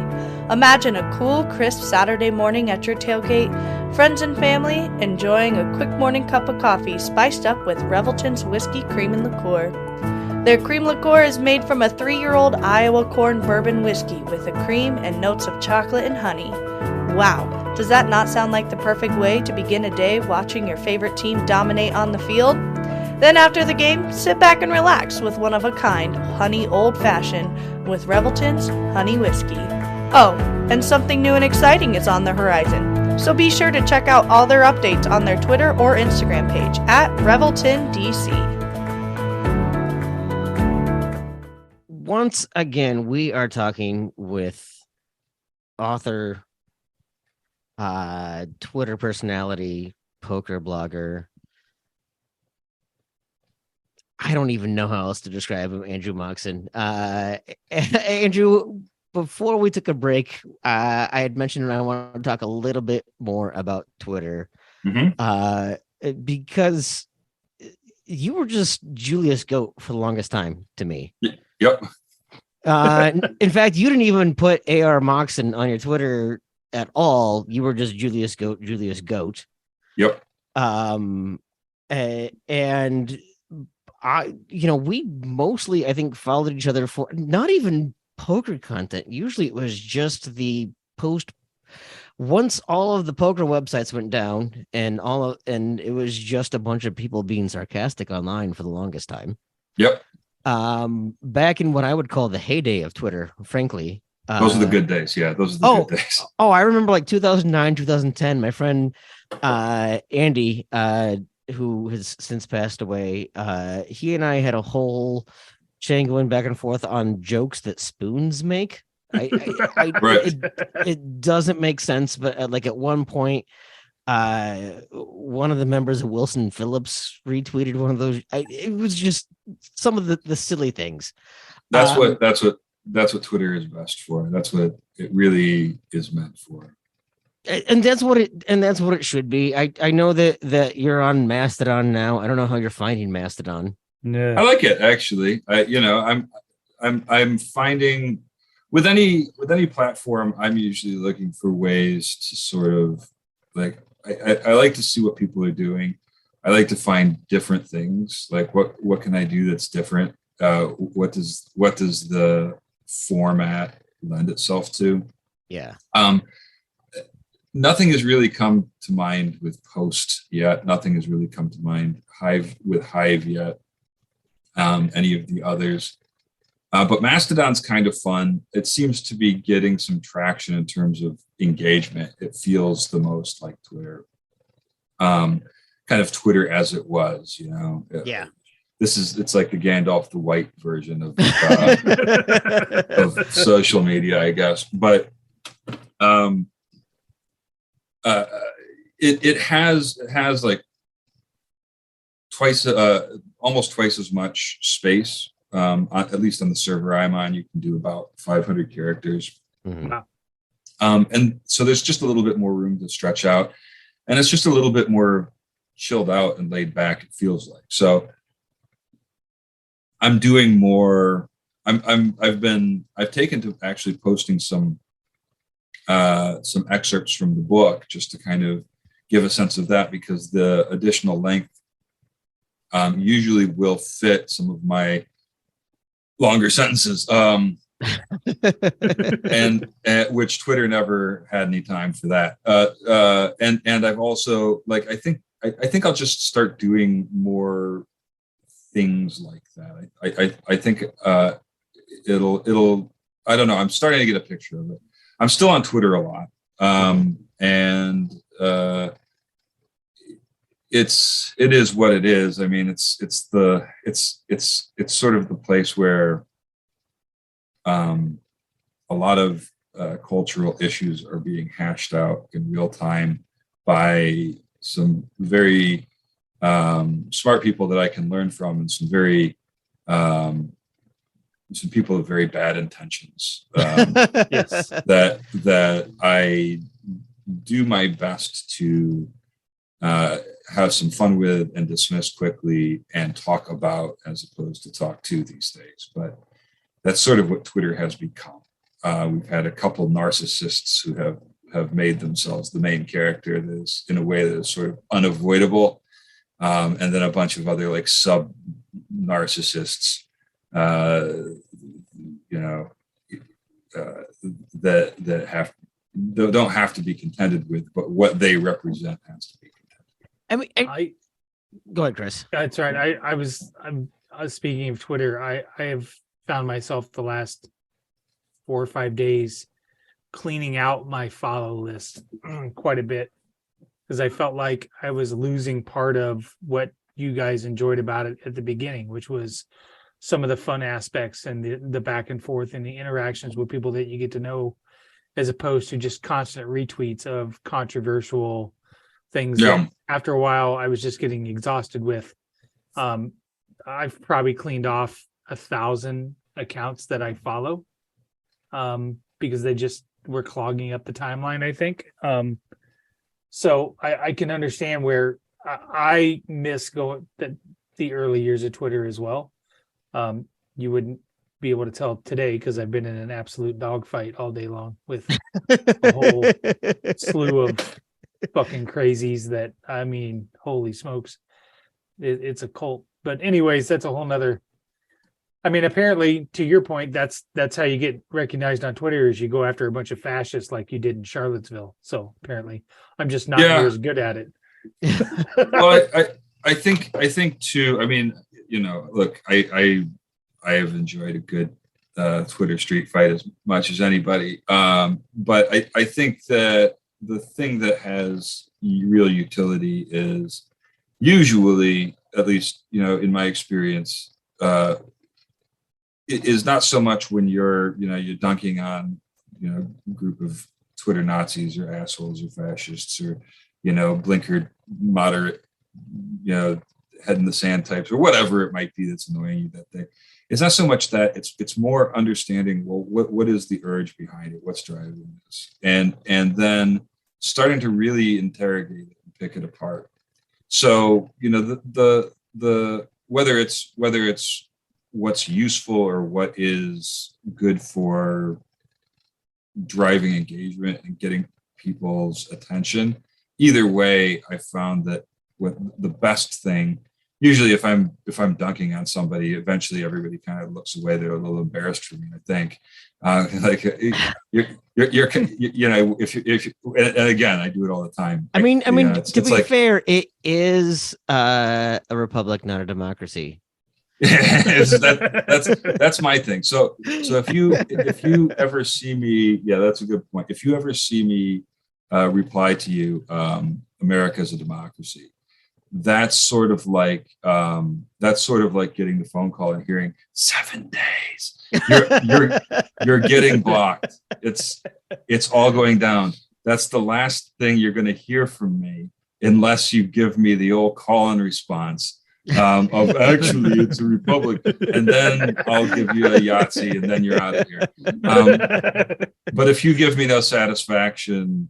Imagine a cool, crisp Saturday morning at your tailgate, friends and family enjoying a quick morning cup of coffee spiced up with Revelton's Whiskey Cream and Liqueur. Their cream liqueur is made from a 3-year-old Iowa corn bourbon whiskey with a cream and notes of chocolate and honey. Wow, does that not sound like the perfect way to begin a day watching your favorite team dominate on the field? Then after the game, sit back and relax with one of a kind, honey old-fashioned with Revelton's Honey Whiskey. Oh, and something new and exciting is on the horizon, so be sure to check out all their updates on their Twitter or Instagram page at ReveltonDC. Once again, we are talking with author, Twitter personality, poker blogger. I don't even know how else to describe him, Andrew Moxon. Andrew, before we took a break, I had mentioned I want to talk a little bit more about Twitter, because you were just Julius Goat for the longest time to me. Yep. In fact, you didn't even put AR Moxon on your Twitter at all. You were just Julius Goat, Julius Goat. Yep. And we mostly, I think, followed each other for not even poker content. Usually it was just the post. Once all of the poker websites went down and it was just a bunch of people being sarcastic online for the longest time. Yep. Back in what I would call the heyday of Twitter, frankly. Those are the good days. Yeah, those are the good days. Oh, I remember like 2009, 2010, my friend Andy, who has since passed away, he and I had a whole chain going back and forth on jokes that spoons make. Right. It doesn't make sense, but like at one point, one of the members of Wilson Phillips retweeted one of those. It was just some of the silly things. That's what Twitter is best for. That's what it really is meant for. And that's what it should be. I know that you're on Mastodon now. I don't know how you're finding Mastodon. No. I like it actually. I'm finding with any platform, I'm usually looking for ways to sort of like I like to see what people are doing. I like to find different things. Like what can I do that's different? What does the format lend itself to? Yeah. Nothing has really come to mind with Post yet. Nothing has really come to mind Hive yet. Any of the others. But Mastodon's kind of fun. It seems to be getting some traction in terms of engagement. It feels the most like Twitter. Kind of Twitter as it was, Yeah. It's like the Gandalf the White version of of social media, I guess. But it has like almost twice as much space. At least on the server I'm on, you can do about 500 characters. Mm-hmm. Wow. And so there's just a little bit more room to stretch out, and it's just a little bit more chilled out and laid back. It feels like. So I'm doing more. I've taken to actually posting some excerpts from the book just to kind of give a sense of that, because the additional length usually will fit some of my longer sentences, and which Twitter never had any time for that. And I've also I think I'll just start doing more things like that. I think it'll I don't know. I'm starting to get a picture of it. I'm still on Twitter a lot, and it is what it is. I mean, it's sort of the place where a lot of cultural issues are being hashed out in real time by some very smart people that I can learn from, and some people with very bad intentions. Yes. That I do my best to have some fun with and dismiss quickly and talk about, as opposed to talk to these days. But that's sort of what Twitter has become. We've had a couple of narcissists who have made themselves the main character that is in a way that is sort of unavoidable. And then a bunch of other like sub narcissists, that don't have to be contended with, but what they represent has to be contended. I mean, go ahead, Chris. That's right. I was speaking of Twitter. I have found myself the last 4 or 5 days cleaning out my follow list quite a bit, because I felt like I was losing part of what you guys enjoyed about it at the beginning, which was some of the fun aspects and the back and forth and the interactions with people that you get to know, as opposed to just constant retweets of controversial things that after a while I was just getting exhausted with. I've probably cleaned off 1,000 accounts that I follow, because they just were clogging up the timeline, I think. So I can understand where I miss the early years of Twitter as well. You wouldn't be able to tell today because I've been in an absolute dogfight all day long with a whole slew of fucking crazies that, I mean, holy smokes, it's a cult. But anyways, that's a whole nother. I mean, apparently, to your point, that's how you get recognized on Twitter, is you go after a bunch of fascists like you did in Charlottesville. So apparently, I'm just not near as good at it. Well, I think too. I mean, you know, look, I have enjoyed a good Twitter street fight as much as anybody. But I think that the thing that has real utility is usually, at least, you know, in my experience, it is not so much when you're dunking on, you know, a group of Twitter Nazis or assholes or fascists or, you know, blinkered moderate, you know, head in the sand types or whatever it might be that's annoying you that day. It's not so much that, it's more understanding, well, what is the urge behind it? What's driving this? And then starting to really interrogate it and pick it apart. So, you know, the whether it's what's useful or what is good for driving engagement and getting people's attention, either way, I found that what the best thing, usually if I'm dunking on somebody, eventually everybody kind of looks away. They're a little embarrassed for me, I think. Like you're you know, if and again, I do it all the time. I mean, you know, to be fair, it is a republic, not a democracy. That's my thing. So if you ever see me, yeah, that's a good point. If you ever see me reply to you, America is a democracy, that's sort of like getting the phone call and hearing 7 days. You're getting blocked. It's all going down. That's the last thing you're going to hear from me unless you give me the old call and response. Of actually it's a republic, and then I'll give you a Yahtzee and then you're out of here. But if you give me no satisfaction,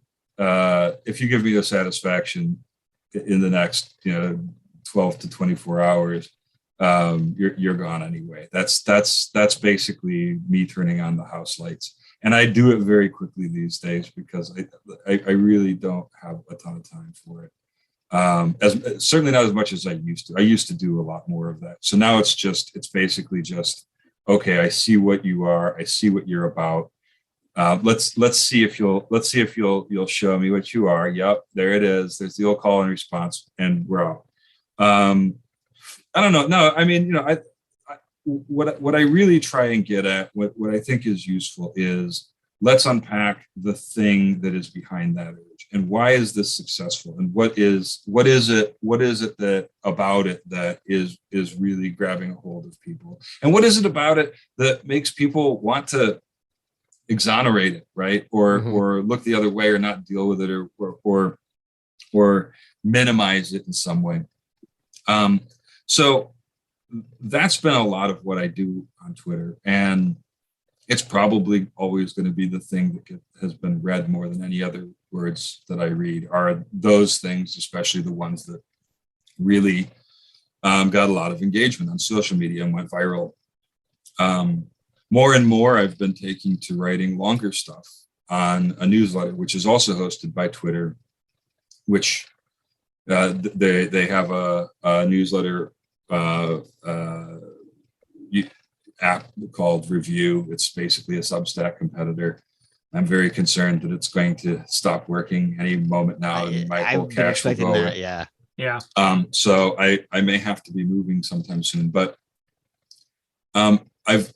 in the next 12 to 24 hours, you're gone anyway. That's basically me turning on the house lights, and I do it very quickly these days because I really don't have a ton of time for it. As certainly not as much as I used to. I used to do a lot more of that. So now it's basically just, okay, I see what you are. I see what you're about. Let's see if you'll show me what you are. Yep, there it is. There's the old call and response, and we're out. I don't know. No, I mean, what I really try and get at, what I think is useful is, let's unpack the thing that is behind that urge, and why is this successful, and what is it that about it that is really grabbing a hold of people, and what is it about it that makes people want to exonerate it, right, or look the other way, or not deal with it, or minimize it in some way. So that's been a lot of what I do on Twitter, and it's probably always going to be the thing that has been read more than any other words that I read, are those things, especially the ones that really got a lot of engagement on social media and went viral. More and more, I've been taking to writing longer stuff on a newsletter, which is also hosted by Twitter, which they have a newsletter app called Review. It's basically a Substack competitor. I'm very concerned that it's going to stop working any moment now, and my whole cash will go. Yeah. So I may have to be moving sometime soon, but I've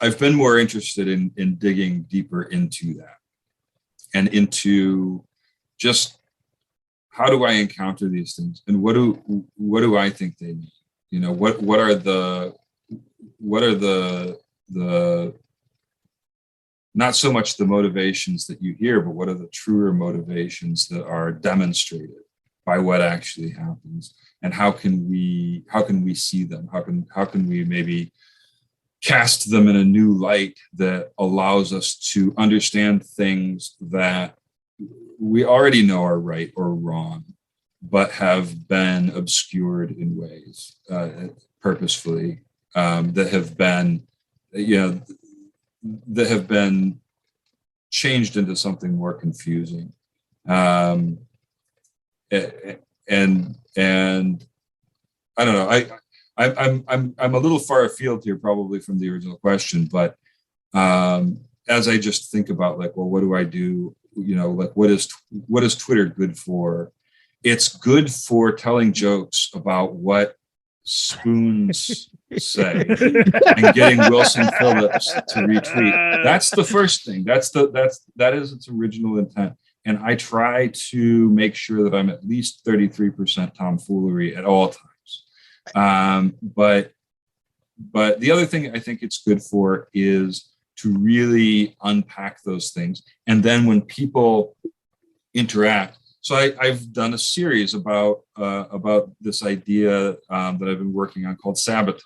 I've been more interested in digging deeper into that and into just how do I encounter these things and what do I think they mean? You know, what are the not so much the motivations that you hear, but what are the truer motivations that are demonstrated by what actually happens, and how can we see them? How can we maybe cast them in a new light that allows us to understand things that we already know are right or wrong, but have been obscured in ways purposefully, that have been, that have been changed into something more confusing. And I don't know. I'm a little far afield here, probably from the original question, but as I just think about like, well, what do I do? You know, like what is Twitter good for? It's good for telling jokes about what spoons say and getting Wilson Phillips to retweet. That's the first thing. That is its original intent. And I try to make sure that I'm at least 33% tomfoolery at all times. But the other thing I think it's good for is to really unpack those things. And then when people interact, so I've done a series about this idea that I've been working on called sabotage.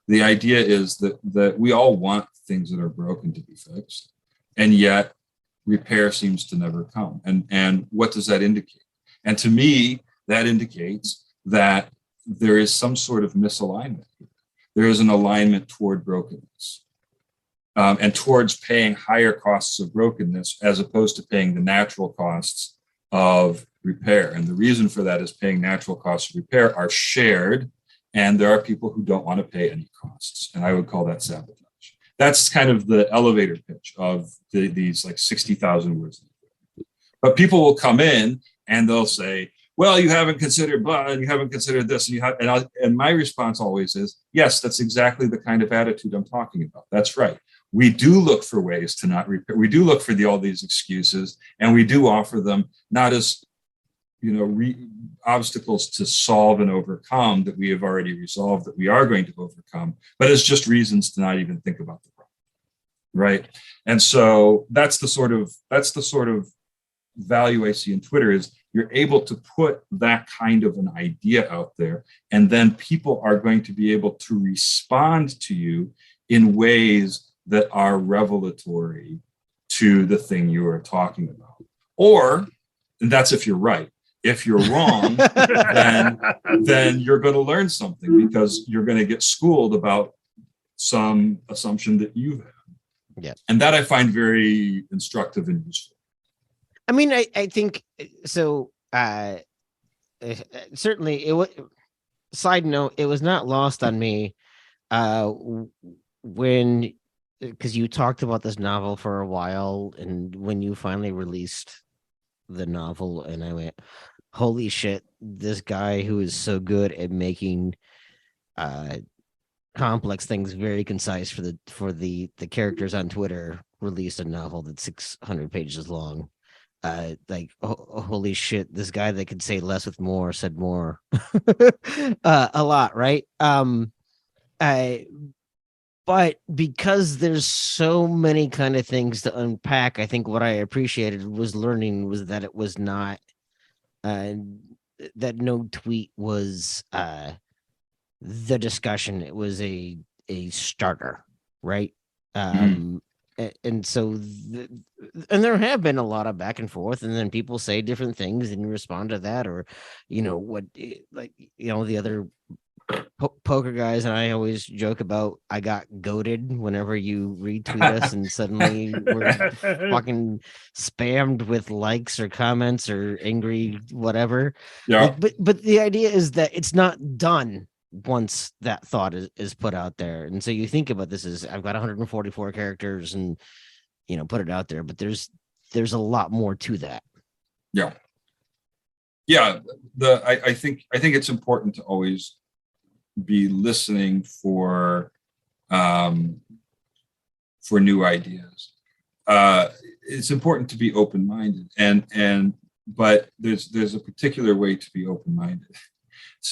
The idea is that we all want things that are broken to be fixed, and yet repair seems to never come. And what does that indicate? And to me, that indicates that there is some sort of misalignment. There is an alignment toward brokenness, and towards paying higher costs of brokenness as opposed to paying the natural costs of repair. And the reason for that is paying natural costs of repair are shared, and there are people who don't want to pay any costs. And I would call that sabotage. That's kind of the elevator pitch of these like 60,000 words. But people will come in and they'll say, well, you haven't considered blah, and you haven't considered this, and you have, and my response always is, yes, that's exactly the kind of attitude I'm talking about. That's right. We do look for ways to not repair. We do look for all these excuses, and we do offer them not as, obstacles to solve and overcome that we have already resolved that we are going to overcome, but as just reasons to not even think about the problem, right? And so that's the sort of value I see in Twitter is you're able to put that kind of an idea out there, and then people are going to be able to respond to you in ways that are revelatory to the thing you are talking about. Or, and that's if you're right. If you're wrong, then you're going to learn something because you're going to get schooled about some assumption that you have. Yeah. And that I find very instructive and useful. I mean, I think so. Certainly, it was. Side note: it was not lost on me when, because you talked about this novel for a while, and when you finally released the novel, and I went, "Holy shit! This guy who is so good at making complex things very concise for the characters on Twitter released a novel that's 600 pages long." Holy shit, this guy that could say less with more said more a lot, right? But because there's so many kind of things to unpack, I think what I appreciated was that it was not that no tweet was the discussion. It was a starter, right? And so, and there have been a lot of back and forth, and then people say different things and you respond to that, or, the other poker guys and I always joke about, I got goated whenever you retweet us and suddenly we're fucking spammed with likes or comments or angry, whatever. Yeah. But the idea is that it's not done once that thought is put out there. And so you think about this as, I've got 144 characters and, put it out there, but there's a lot more to that. Yeah. Yeah. I think it's important to always be listening for for new ideas. It's important to be open-minded, but there's a particular way to be open-minded.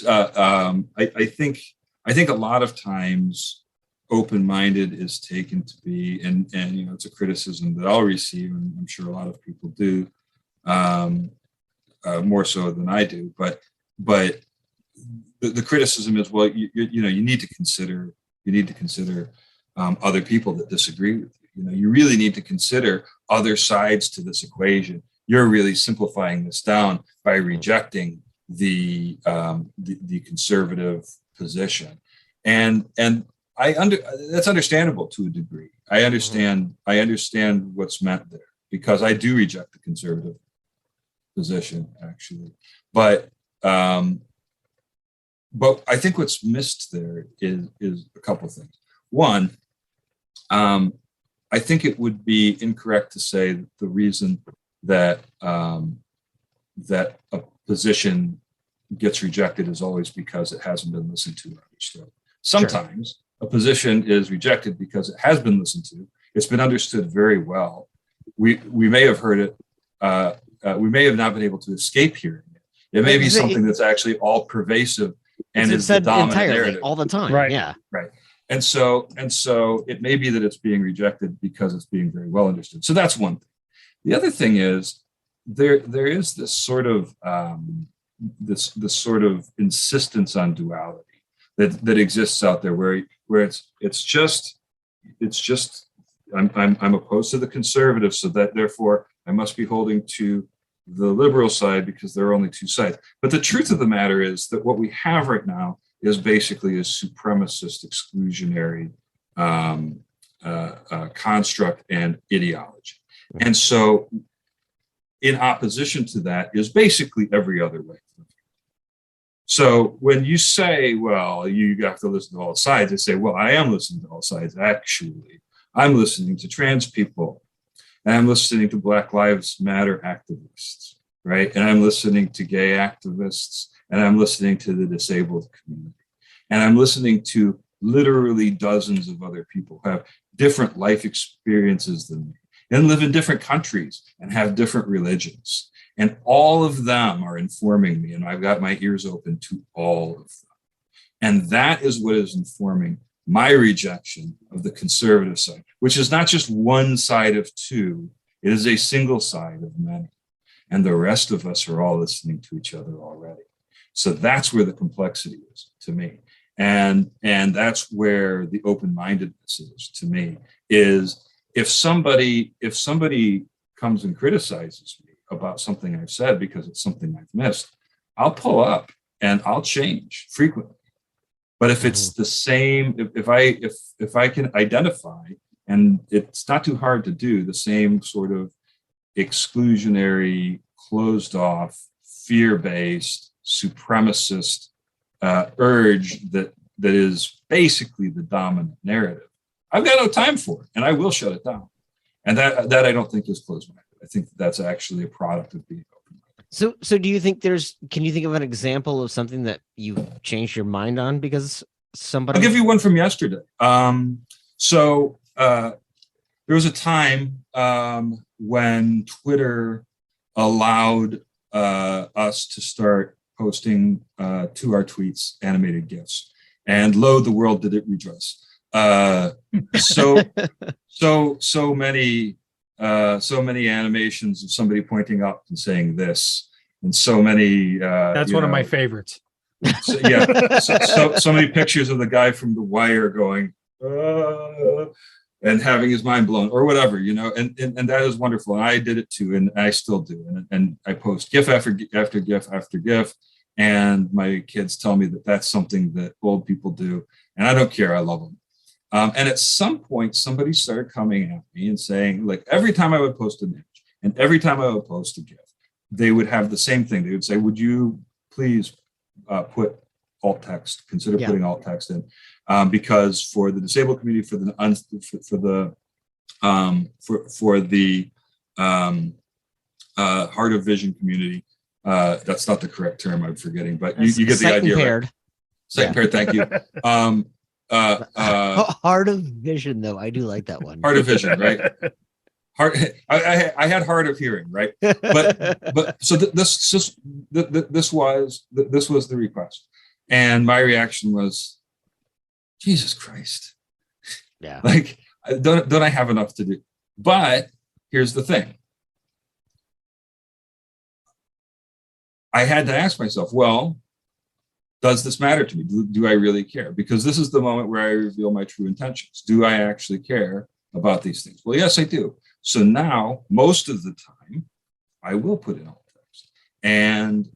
I think a lot of times open-minded is taken to be, and it's a criticism that I'll receive, and I'm sure a lot of people do, more so than I do. But the criticism is, well, you need to consider other people that disagree with you. You really need to consider other sides to this equation. You're really simplifying this down by rejecting the conservative position, and that's understandable to a degree. I understand what's meant there, because I do reject the conservative position, actually, but I think what's missed there is a couple of things. One, I think it would be incorrect to say that the reason that that a position gets rejected is always because it hasn't been listened to or understood. Sometimes a position is rejected because it has been listened to. It's been understood very well. We may have heard it. We may have not been able to escape hearing it. It may be something that's actually all pervasive and is the dominant narrative all the time. Right. Yeah. Right. And so it may be that it's being rejected because it's being very well understood. So that's one thing. The other thing is there is this sort of this sort of insistence on duality that exists out there, where it's just I'm opposed to the conservatives, so that therefore I must be holding to the liberal side because there are only two sides. But the truth of the matter is that what we have right now is basically a supremacist, exclusionary construct and ideology. And so in opposition to that is basically every other way. So when you say, well, you have to listen to all sides, I say, well, I am listening to all sides. Actually, I'm listening to trans people, and I'm listening to Black Lives Matter activists, right? And I'm listening to gay activists, and I'm listening to the disabled community. And I'm listening to literally dozens of other people who have different life experiences than me, and live in different countries and have different religions. And all of them are informing me, and I've got my ears open to all of them. And that is what is informing my rejection of the conservative side, which is not just one side of two, it is a single side of many. And the rest of us are all listening to each other already. So that's where the complexity is to me. And that's where the open-mindedness is to me, is if somebody comes and criticizes me about something I've said because it's something I've missed, I'll pull up and I'll change frequently. But if it's the same, if I can identify, and it's not too hard to do, the same sort of exclusionary, closed off, fear-based, supremacist urge that is basically the dominant narrative, I've got no time for it, and I will shut it down. And that I don't think is closed-minded. I think that's actually a product of being open-minded. So do you think can you think of an example of something that you've changed your mind on because somebody? I'll give you one from yesterday. So there was a time when Twitter allowed us to start posting to our tweets animated GIFs, and lo, the world did it redress. So many animations of somebody pointing up and saying this, and so many. That's one of my favorites. So many pictures of the guy from The Wire going and having his mind blown, or whatever, and that is wonderful. And I did it too, and I still do, and I post GIF after GIF after GIF, and my kids tell me that that's something that old people do, and I don't care. I love them. And at some point, somebody started coming at me and saying, like, every time I would post an image and every time I would post a GIF, they would have the same thing. They would say, would you please put alt text, consider putting alt text in, because for the disabled community, for the hard of vision community, that's not the correct term, I'm forgetting, but you get the idea. Sight impaired. Thank you. Heart of Vision, though. I do like that one. Heart of Vision, right? Heart. I had hard of hearing, right? But so this was the request, and my reaction was, Jesus Christ. Yeah. Like, don't I have enough to do? But here's the thing. I had to ask myself, well, does this matter to me? Do I really care? Because this is the moment where I reveal my true intentions. Do I actually care about these things? Well, yes, I do. So now, most of the time, I will put in alt text, and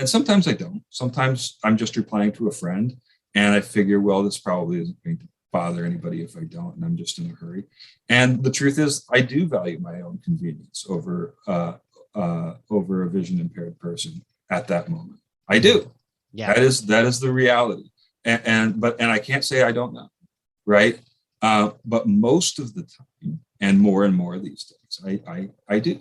sometimes I don't. Sometimes I'm just replying to a friend, and I figure, well, this probably isn't going to bother anybody if I don't, and I'm just in a hurry. And the truth is, I do value my own convenience over a vision impaired person at that moment. I do. Yeah. That is the reality. And I can't say I don't know, right? But most of the time, and more these days, I do.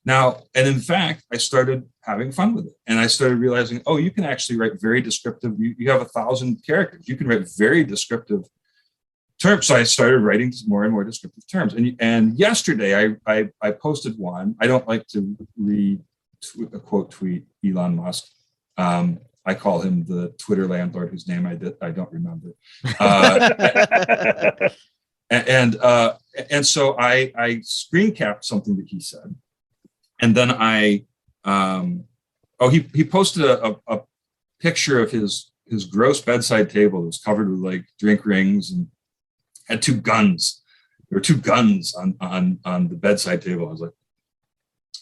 Now, and in fact, I started having fun with it, and I started realizing, oh, you can actually write very descriptive. You have 1,000 characters. You can write very descriptive terms. So I started writing more and more descriptive terms. And yesterday I posted one. I don't like to quote tweet Elon Musk. I call him the Twitter landlord, whose name I don't remember. And so I screen capped something that he said, and then he posted a picture of his gross bedside table that was covered with like drink rings and had two guns. There were two guns on the bedside table. I was like,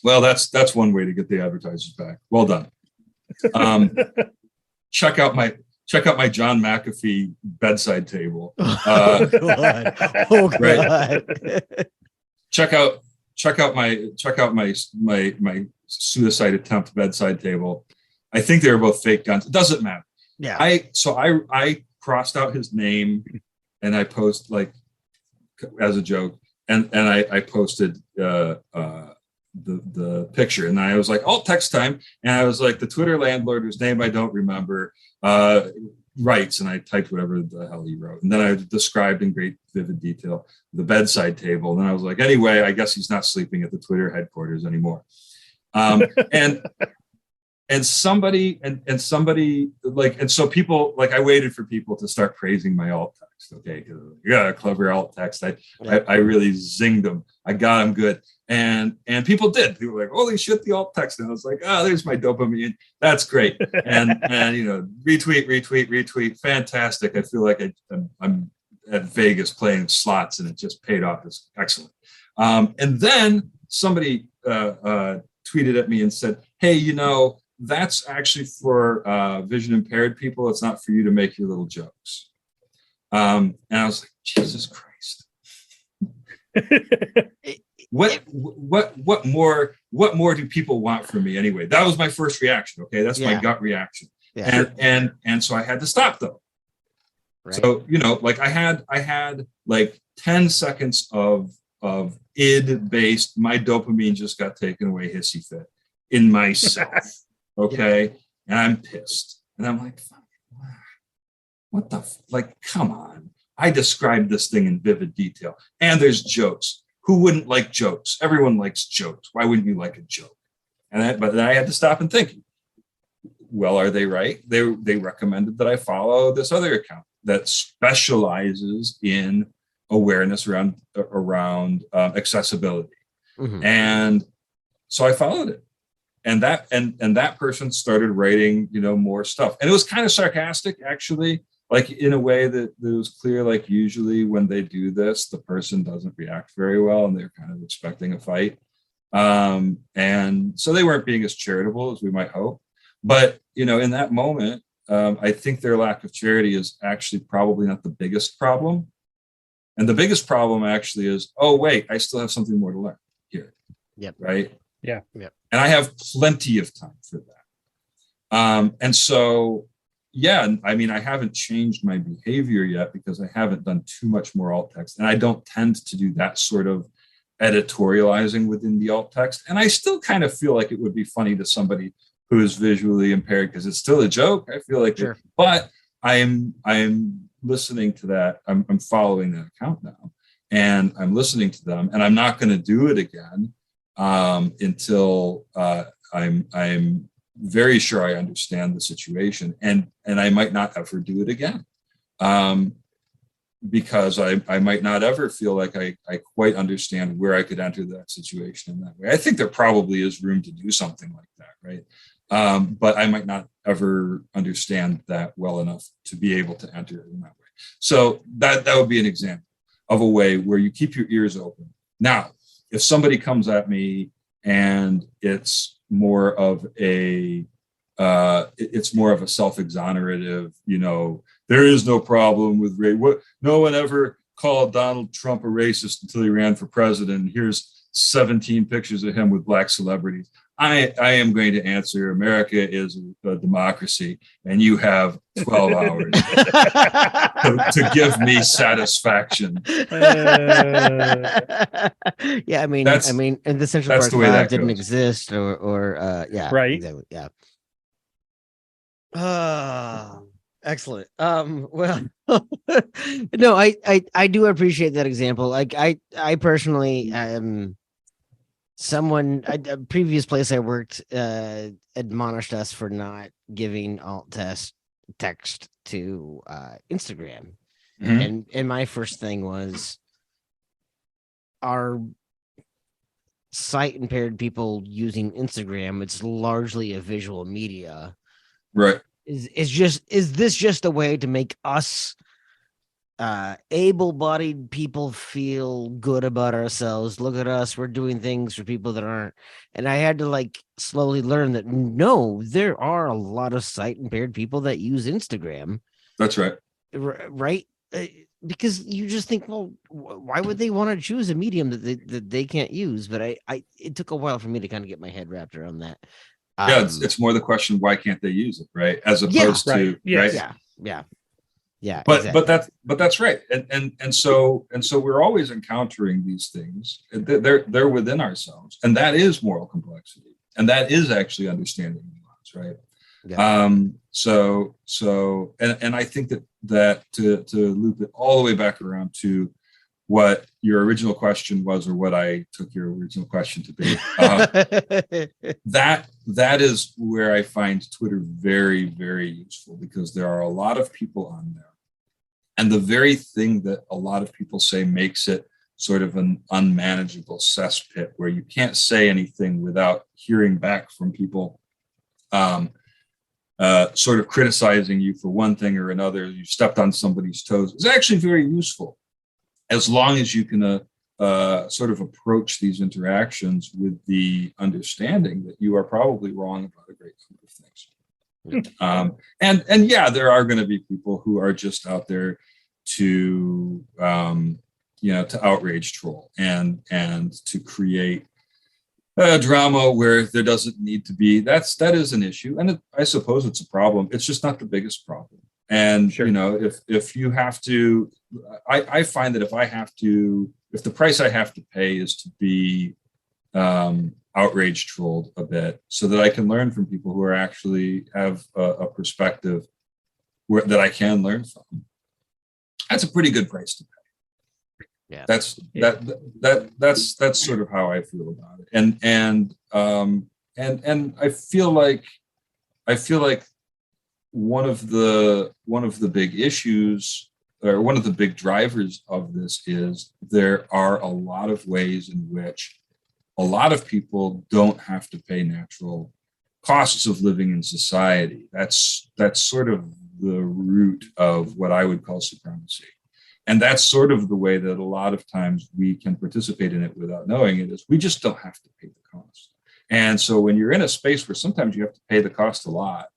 well, that's one way to get the advertisers back. Well done. Check out my John McAfee bedside table. Oh God! Oh God! Right? Check out my suicide attempt bedside table. I think they were both fake guns. It doesn't matter. Yeah. I crossed out his name, and I post like as a joke, and I posted the picture, and I was like, alt text time, and I was like, the Twitter landlord whose name I don't remember writes, and I typed whatever the hell he wrote, and then I described in great vivid detail the bedside table, and then I was like, anyway, I guess he's not sleeping at the Twitter headquarters anymore. And somebody like, and so people like, I waited for people to start praising my alt text. Okay, you got a clever alt text. I really zinged them. I got them good, and people did. People were like, holy shit, the alt text, and I was like, there's my dopamine. That's great. And retweet, fantastic. I feel like I'm at Vegas playing slots, and it just paid off. It's excellent. And then somebody tweeted at me and said, hey, that's actually for vision impaired people. It's not for you to make your little jokes. And I was like, Jesus Christ. What more do people want from me anyway? That was my first reaction. Okay. That's my gut reaction. Yeah. And so I had to stop though. Right. So, like I had like 10 seconds of id based, my dopamine just got taken away, hissy fit in myself. Okay. And I'm pissed. And I'm like, what come on. I described this thing in vivid detail. And there's jokes. Who wouldn't like jokes? Everyone likes jokes. Why wouldn't you like a joke? But then I had to stop and think, well, are they right? They recommended that I follow this other account that specializes in awareness around accessibility. Mm-hmm. And so I followed it. And that person started writing, more stuff. And it was kind of sarcastic, actually, like in a way that it was clear, like usually when they do this, the person doesn't react very well and they're kind of expecting a fight. And so they weren't being as charitable as we might hope. But, in that moment, I think their lack of charity is actually probably not the biggest problem. And the biggest problem actually is, oh, wait, I still have something more to learn here. Yep. Right? Yeah. Yep. And I have plenty of time for that. And so, yeah, I mean, I haven't changed my behavior yet because I haven't done too much more alt text. And I don't tend to do that sort of editorializing within the alt text. And I still kind of feel like it would be funny to somebody who is visually impaired because it's still a joke. I feel like, sure. But I'm listening to that. I'm following that account now, and I'm listening to them, and I'm not going to do it again until I'm very sure I understand the situation, and I might not ever do it again. Because I might not ever feel like I quite understand where I could enter that situation in that way. I think there probably is room to do something like that, right? But I might not ever understand that well enough to be able to enter it in that way. So that would be an example of a way where you keep your ears open. Now, if somebody comes at me and it's more of a self-exonerative, there is no problem with race. No one ever called Donald Trump a racist until he ran for president. Here's 17 pictures of him with black celebrities. I am going to answer, America is a democracy, and you have 12 hours to give me satisfaction. Yeah, I mean, and the Central Park Five didn't exist, or yeah, right, exactly, yeah. Excellent. Well, no, I do appreciate that example. Like I personally someone a previous place I worked admonished us for not giving alt text to Instagram. And my first thing was, are sight impaired people using Instagram? It's largely a visual media, right? Is this just a way to make us able-bodied people feel good about ourselves? Look at us, we're doing things for people that aren't. And I had to slowly learn that no, there are a lot of sight impaired people that use Instagram. That's right. Right? Because you just think, well, why would they want to choose a medium that they can't use? But it took a while for me to kind of get my head wrapped around that. Yeah, it's more the question, why can't they use it, right? As opposed to yes. right. Yeah. But exactly. that's right. And so we're always encountering these things. They're within ourselves, and that is moral complexity, and that is actually understanding nuance, right? Yeah. So I think that to loop it all the way back around to what your original question was, or what I took your original question to be, that is where I find Twitter very, very useful, because there are a lot of people on there, and the very thing that a lot of people say makes it sort of an unmanageable cesspit where you can't say anything without hearing back from people sort of criticizing you for one thing or another. You stepped on somebody's toes. It's actually very useful, as long as you can sort of approach these interactions with the understanding that you are probably wrong about a great number of things. And yeah, there are going to be people who are just out there to to outrage troll and to create drama where there doesn't need to be. That is an issue, and I suppose it's a problem. It's just not the biggest problem. And sure. If you have to, I find that if the price I have to pay is to be outrage trolled a bit, so that I can learn from people who are actually have a perspective that I can learn from, that's a pretty good price to pay. Yeah, that's sort of how I feel about it. And I feel like one of the big issues, or one of the big drivers of this, is there are a lot of ways in which a lot of people don't have to pay natural costs of living in society. That's sort of the root of what I would call supremacy. And that's sort of the way that a lot of times we can participate in it without knowing it, is we just don't have to pay the cost. And so when you're in a space where sometimes you have to pay the cost a lot,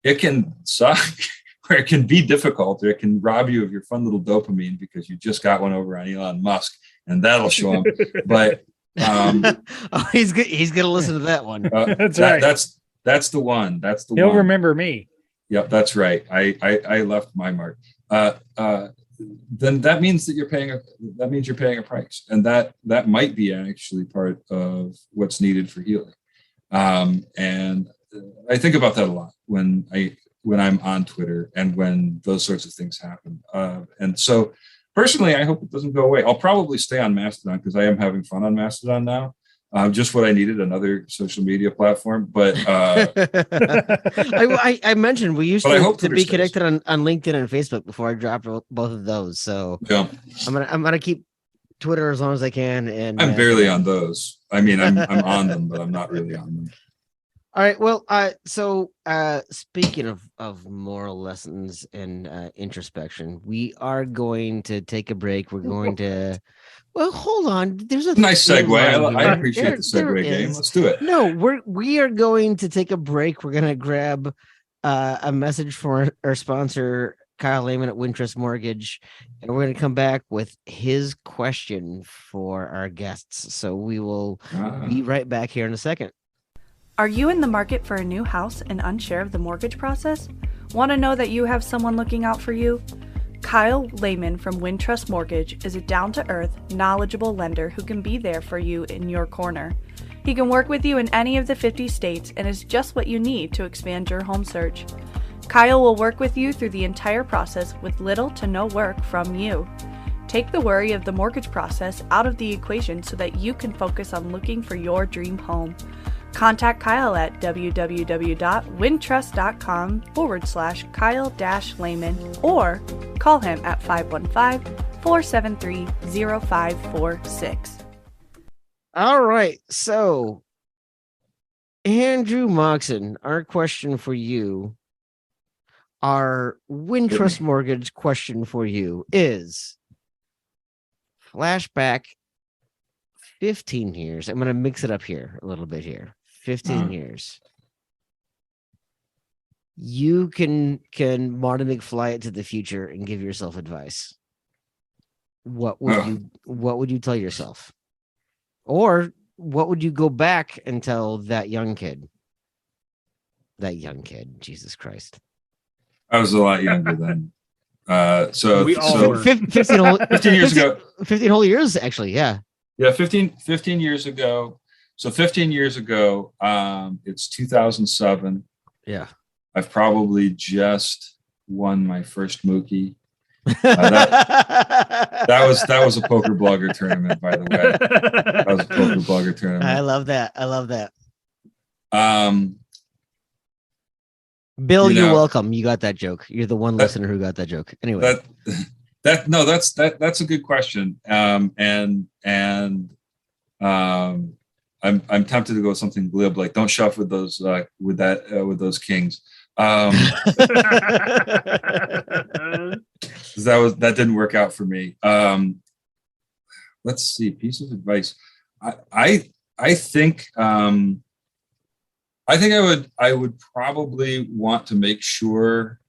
it can suck, or it can be difficult, or it can rob you of your fun little dopamine because you just got one over on Elon Musk, and that'll show him. But he's gonna listen to that one. That's right. That's the one. That's the He'll one. remember me. Yep, that's right. I left my mark. Then that means that you're paying a price, and that might be actually part of what's needed for healing. And I think about that a lot when I'm on Twitter and when those sorts of things happen. And so personally, I hope it doesn't go away. I'll probably stay on Mastodon because I am having fun on Mastodon now. Just what I needed, another social media platform. But I mentioned we used to be stays. connected on LinkedIn and Facebook before I dropped both of those. So yeah, I'm gonna keep Twitter as long as I can. And I'm barely on those. I mean, I'm on them, but I'm not really on them. All right. Well, so speaking of moral lessons and introspection, we are going to take a break. We're going to. Well, hold on. There's a nice segue. I here. appreciate the segue game. Let's do it. No, we are going to take a break. We're going to grab a message from our sponsor, Kyle Lehman at Wintrust Mortgage, and we're going to come back with his question for our guests. So we will be right back here in a second. Are you in the market for a new house and unsure of the mortgage process? Want to know that you have someone looking out for you? Kyle Lehman from Wintrust Mortgage is a down-to-earth, knowledgeable lender who can be there for you in your corner. He can work with you in any of the 50 states and is just what you need to expand your home search. Kyle will work with you through the entire process with little to no work from you. Take the worry of the mortgage process out of the equation so that you can focus on looking for your dream home. Contact Kyle at www.wintrust.com/Kyle-Lehman or call him at 515-473-0546. All right. So, Andrew Moxon, our question for you, our Wintrust Mortgage question for you is flashback 15 years. I'm going to mix it up here a little bit here. 15 years. You can Marty McFly it to the future and give yourself advice. What would you tell yourself? Or what would you go back and tell that young kid? That young kid, Jesus Christ. I was a lot younger then. So we all were. 15 years ago. 15 whole years, actually, yeah. Yeah, 15 years ago. So 15 years ago, it's 2007. Yeah. I've probably just won my first Mookie. That was a poker blogger tournament, by the way. That was a poker blogger tournament. I love that. Bill, you're welcome. You got that joke. You're the one listener who got that joke. Anyway, that's a good question. I'm tempted to go with something glib like don't shove with those with those kings. That didn't work out for me. Let's see, piece of advice. I think I would probably want to make sure.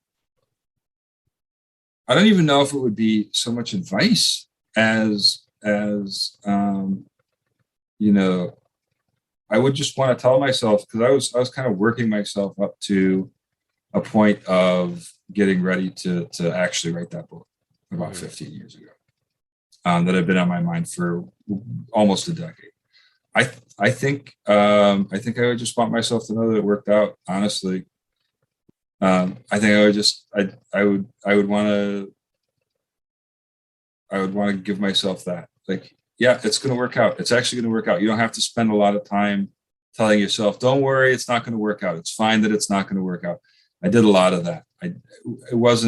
I don't even know if it would be so much advice as I would just want to tell myself, because I was kind of working myself up to a point of getting ready to actually write that book about 15 years ago, that had been on my mind for almost a decade. I think I would just want myself to know that it worked out. Honestly, I think I would want to give myself that, like, yeah, it's going to work out. It's actually going to work out. You don't have to spend a lot of time telling yourself, don't worry, it's not going to work out. It's fine that it's not going to work out. I did a lot of that. It was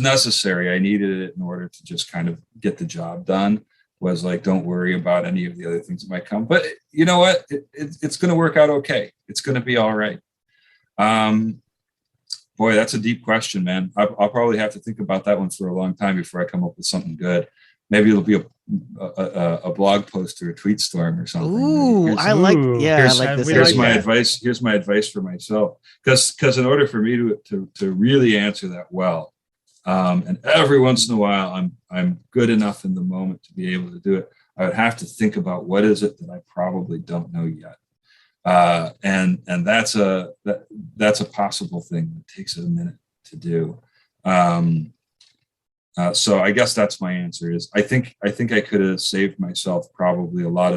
necessary. I needed it in order to just kind of get the job done. Was like, don't worry about any of the other things that might come. But you know what? It's going to work out okay. It's going to be all right. Boy, that's a deep question, man. I'll probably have to think about that one for a long time before I come up with something good. Maybe it'll be a blog post or a tweet storm or something. Ooh, I like this. Here's my advice. Here's my advice for myself. Because in order for me to really answer that well, and every once in a while I'm good enough in the moment to be able to do it, I would have to think about what is it that I probably don't know yet. And that's a possible thing that takes a minute to do. So I guess that's my answer is I think I could have saved myself probably a lot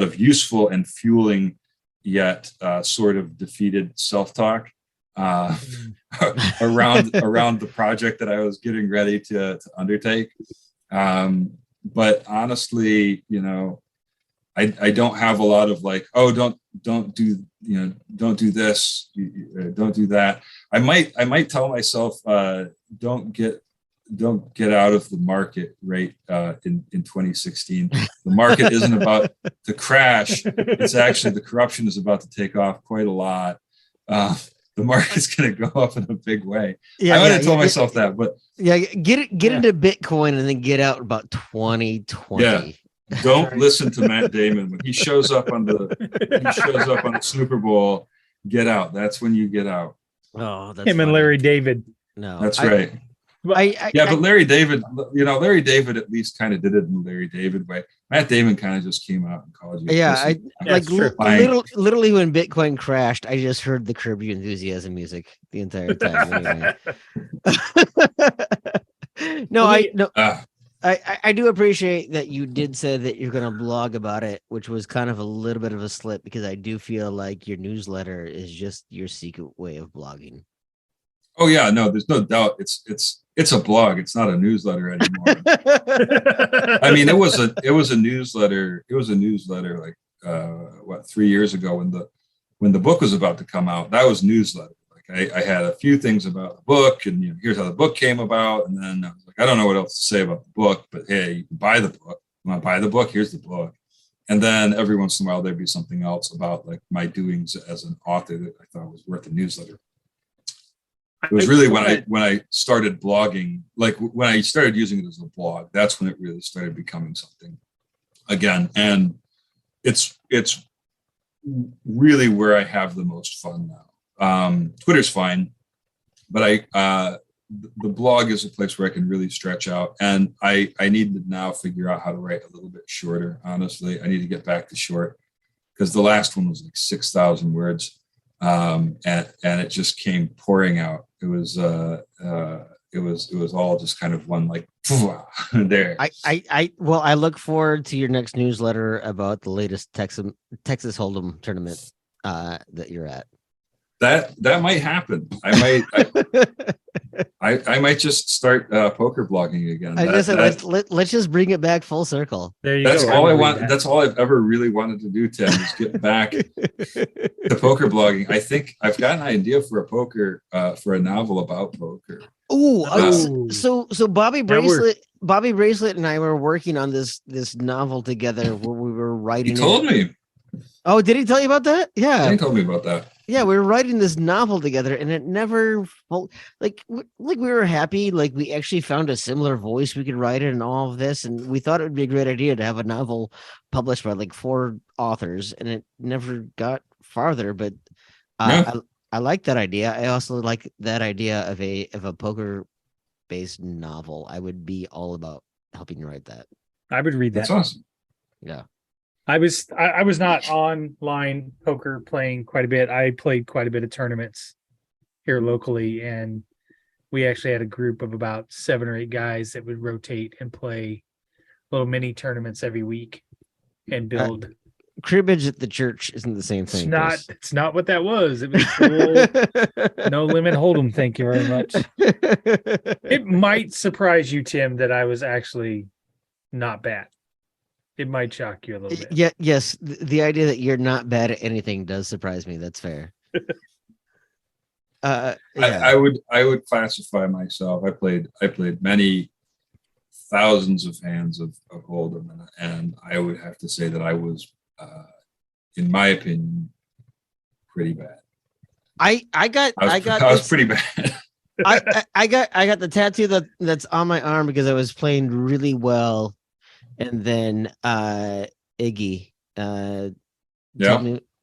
of useful and fueling yet sort of defeated self-talk around the project that I was getting ready to undertake. But honestly, I don't have a lot of like, oh, don't do this, don't do that. I might tell myself, don't get out of the market rate in 2016. The market isn't about to crash. It's actually the corruption is about to take off quite a lot. The market's going to go up in a big way. I might have told myself that, but get into Bitcoin and then get out about 2020. Yeah. Don't listen to Matt Damon when he shows up on the Super Bowl. Get out. That's when you get out. Oh, that's him funny. and Larry David. No, that's right. But Larry David, Larry David at least kind of did it in the Larry David way. Matt Damon kind of just came out and called you. Yeah, literally when Bitcoin crashed, I just heard the Curb Your Enthusiasm music the entire time. I do appreciate that you did say that you're going to blog about it, which was kind of a little bit of a slip because I do feel like your newsletter is just your secret way of blogging. Oh yeah, no, there's no doubt. It's a blog. It's not a newsletter anymore. I mean, it was a newsletter. It was a newsletter like 3 years ago when the book was about to come out. That was newsletter. Like I had a few things about the book, and here's how the book came about. And then I was like, I don't know what else to say about the book, but hey, you can buy the book. You want to buy the book? Here's the book. And then every once in a while there'd be something else about like my doings as an author that I thought was worth a newsletter. It was really when I started blogging, like when I started using it as a blog, that's when it really started becoming something again. And it's really where I have the most fun now. Twitter's fine, but the blog is a place where I can really stretch out. And I need to now figure out how to write a little bit shorter. Honestly, I need to get back to short because the last one was like 6,000 words. And it just came pouring out. It was all just kind of one like there. I look forward to your next newsletter about the latest Texas Hold'em tournament that you're at. That might happen. I might just start poker blogging again. Let's just bring it back full circle. There you go. That's all I want. That's all I've ever really wanted to do, Tim, is get back to poker blogging. I think I've got an idea for a novel about poker. So Bobby Bracelet and I were working on this novel together where we were writing. He told me. Oh, did he tell you about that? Yeah, he told me about that. Yeah, we were writing this novel together, and it never like we were happy. Like we actually found a similar voice we could write it, and all of this, and we thought it would be a great idea to have a novel published by like 4 authors, and it never got farther. But I like that idea. I also like that idea of a poker based novel. I would be all about helping you write that. I would read that. That's awesome. Yeah. I was not online poker playing quite a bit. I played quite a bit of tournaments here locally, and we actually had a group of about 7 or 8 guys that would rotate and play little mini tournaments every week and build. Cribbage at the church isn't the same thing. It's not what that was. It was cool. No limit hold'em. Thank you very much. It might surprise you, Tim, that I was actually not bad. It might shock you a little bit. Yeah, yes. The idea that you're not bad at anything does surprise me. That's fair. Yeah. I would classify myself. I played many thousands of hands of Hold'em, and I would have to say that I was, in my opinion, pretty bad. I was pretty bad. I got the tattoo that's on my arm because I was playing really well. And then Iggy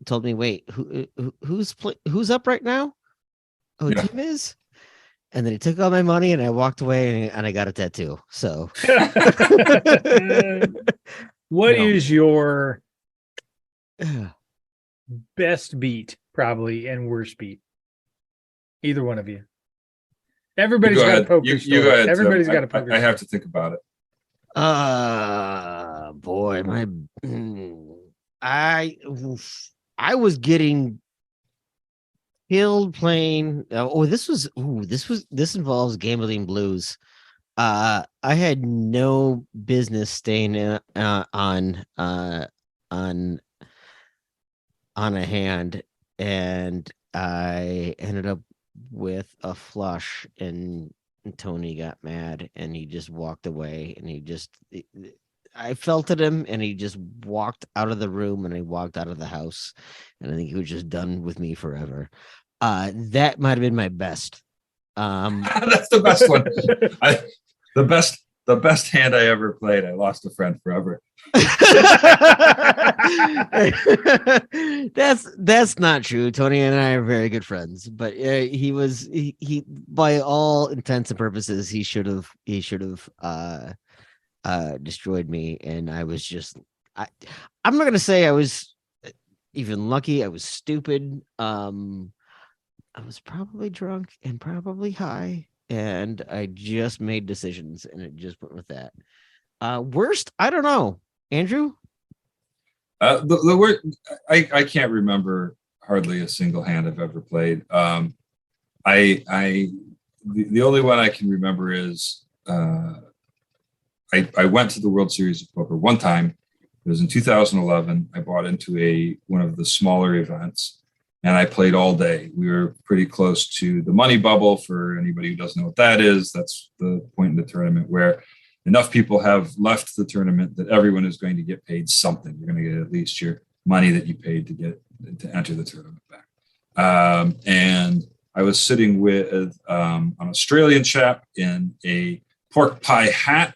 told me, wait, who's up right now? Oh, yeah. Tim is. And then he took all my money, and I walked away, and I got a tattoo. So, what is your best beat, probably, and worst beat? Either one of you. Everybody's got a poker story. You go ahead, Everybody's got a poker story. I have to think about it. Boy, I was getting killed playing. This involves gambling blues. I had no business staying on a hand, and I ended up with a flush, and Tony got mad, and he just walked away, and I felt at him, and he just walked out of the room, and I walked out of the house, and I think he was just done with me forever. That might have been my best. That's the best one. The best hand I ever played. I lost a friend forever. That's not true. Tony and I are very good friends, but he by all intents and purposes he should have destroyed me, and I'm not gonna say I was even lucky. I was stupid. I was probably drunk and probably high, and I just made decisions, and it just went with that. Worst, I don't know. Andrew? The word I can't remember hardly a single hand I've ever played. The only one I can remember is I went to the World Series of Poker one time. It was in 2011. I bought into one of the smaller events, and I played all day. We were pretty close to the money bubble. For anybody who doesn't know what that is, that's the point in the tournament where enough people have left the tournament that everyone is going to get paid something. You're going to get at least your money that you paid to enter the tournament back. And I was sitting with an Australian chap in a pork pie hat,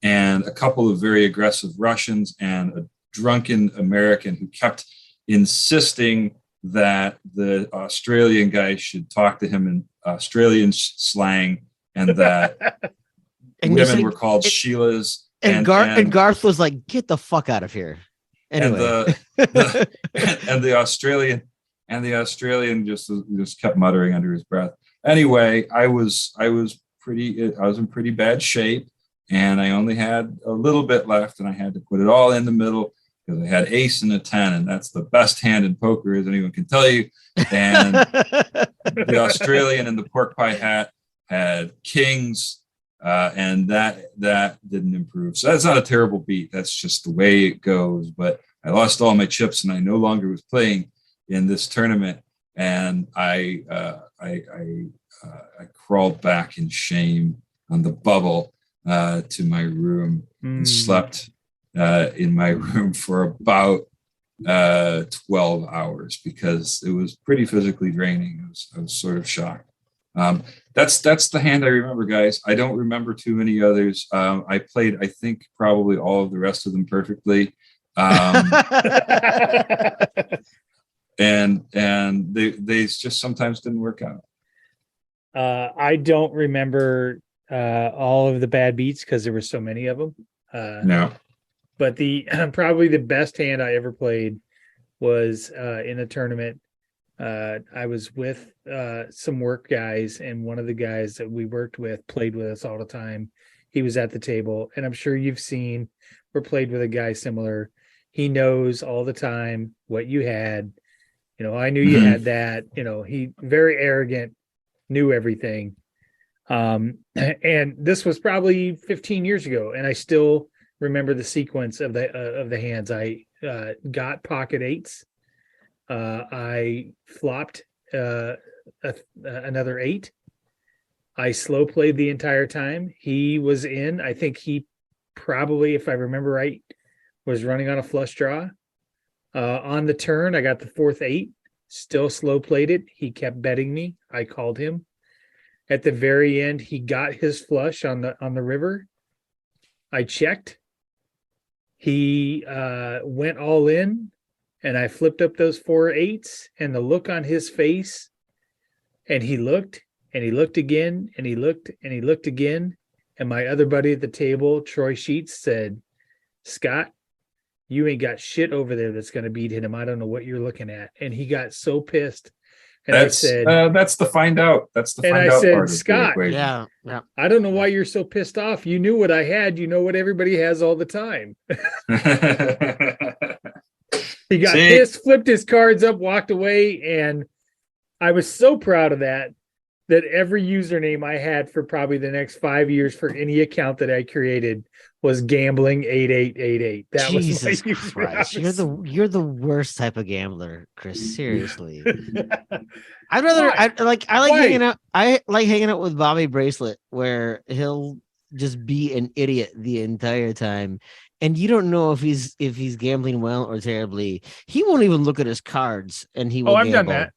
and a couple of very aggressive Russians, and a drunken American who kept insisting that the Australian guy should talk to him in Australian slang, and that and women were called Sheilas. And Garth was like, "Get the fuck out of here." Anyway. And the Australian just kept muttering under his breath. Anyway, I was in pretty bad shape, and I only had a little bit left, and I had to put it all in the middle because I had ace and a 10, and that's the best hand in poker, as anyone can tell you. And the Australian in the pork pie hat had kings, and that didn't improve. So that's not a terrible beat. That's just the way it goes. But I lost all my chips, and I no longer was playing in this tournament. And I crawled back in shame on the bubble to my room and slept in my room for about 12 hours because it was pretty physically draining. I was sort of shocked. That's the hand I remember, guys. I don't remember too many others. I played, I think, probably all of the rest of them perfectly. And they just sometimes didn't work out. I don't remember all of the bad beats because there were so many of them. No. But the probably the best hand I ever played was in a tournament. I was with some work guys, and one of the guys that we worked with played with us all the time. He was at the table, and I'm sure you've seen or played with a guy similar. He knows all the time what you had. You know, I knew you had that. You know, he very arrogant, knew everything. And this was probably 15 years ago, and I still remember the sequence of the hands. I got pocket eights. I flopped another 8. I slow played the entire time. He was in. I think he probably, if I remember right, was running on a flush draw. On the turn, I got the 4th 8. Still slow played it. He kept betting me. I called him. At the very end, he got his flush on the river. I checked. He went all in, and I flipped up those 4 8s, and the look on his face, and he looked, and he looked again, and he looked, and he looked again. And my other buddy at the table, Troy Sheets, said, "Scott, you ain't got shit over there that's going to beat him. I don't know what you're looking at." And he got so pissed. And I said, that's the find out. That's the find out. And I said, part "Scott, yeah. I don't know why you're so pissed off. You knew what I had. You know what everybody has all the time." He got See? pissed, flipped his cards up, walked away, and I was so proud of that every username I had for probably the next 5 years for any account that I created was gambling 8888. That Jesus was my username. Christ. You're the worst type of gambler, Chris. Seriously. Why? I like Why? hanging out. I like hanging out with Bobby Bracelet, where he'll just be an idiot the entire time. And you don't know if he's gambling well or terribly. He won't even look at his cards and he will I've done gamble. that.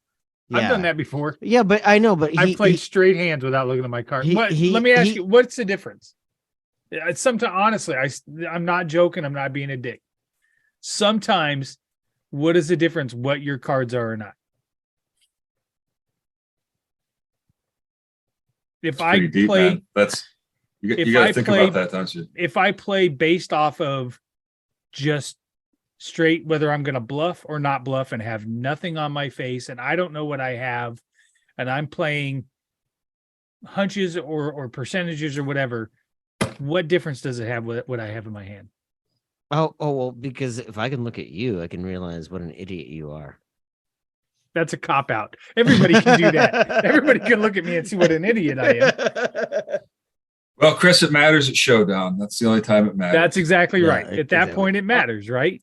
Yeah. I've done that before. Yeah, but I know, but I played straight hands without looking at my card. Let me ask you, what's the difference? Sometimes, honestly, I'm not joking. I'm not being a dick. Sometimes, what is the difference? What your cards are or not? If I deep, play, man. That's you got to think about that, don't you? If I play based off of just straight whether I'm going to bluff or not bluff and have nothing on my face and I don't know what I have and I'm playing hunches or percentages or whatever, what difference does it have with what I have in my hand? Oh well, because if I can look at you, I can realize what an idiot you are. That's a cop out. Everybody can do that. Everybody can look at me and see what an idiot I am. Well, Chris, it matters at Showdown. That's the only time it matters. That's exactly right. At that point, it matters, right?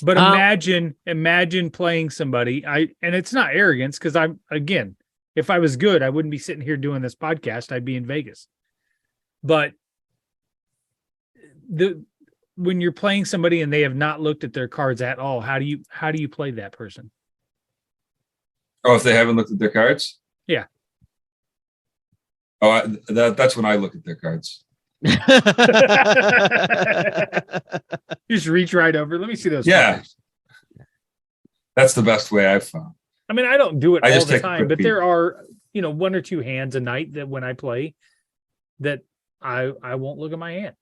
But imagine playing somebody. And it's not arrogance because again, if I was good, I wouldn't be sitting here doing this podcast. I'd be in Vegas. But when you're playing somebody and they have not looked at their cards at all, how do you play that person? Oh, if they haven't looked at their cards? Yeah. Oh, that's when I look at their cards. You just reach right over. Let me see those. Yeah. cards. That's the best way I've found. I mean, I don't do it I all just the take a time, quick but peek. there are, one or two hands a night that when I play that I won't look at my hand.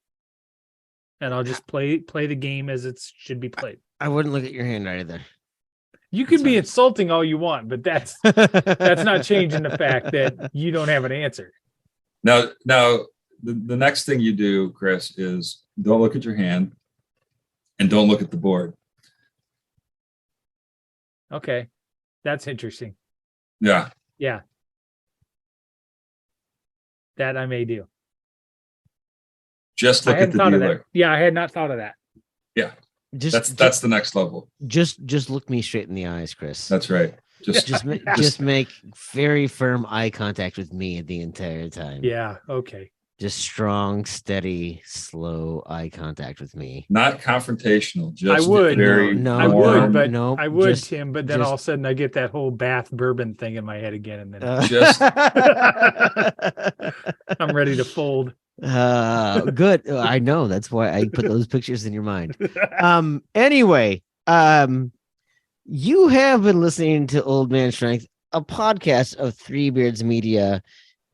And I'll just play the game as it should be played. I wouldn't look at your hand either. You can be insulting all you want, but that's not changing the fact that you don't have an answer. Now, the next thing you do, Chris, is don't look at your hand and don't look at the board. Okay. That's interesting. Yeah. Yeah. That I may do. Just look at the dealer. Yeah, I had not thought of that. Yeah. That's the next level. Just look me straight in the eyes, Chris. That's right. Just make very firm eye contact with me the entire time. Yeah. Okay. Just strong, steady, slow eye contact with me. Not confrontational. Just I would. I would, Tim, but then all of a sudden I get that whole Bath bourbon thing in my head again, and then I'm ready to fold. Good. I know. That's why I put those pictures in your mind. Anyway, you have been listening to Old Man Strength, a podcast of Three Beards Media.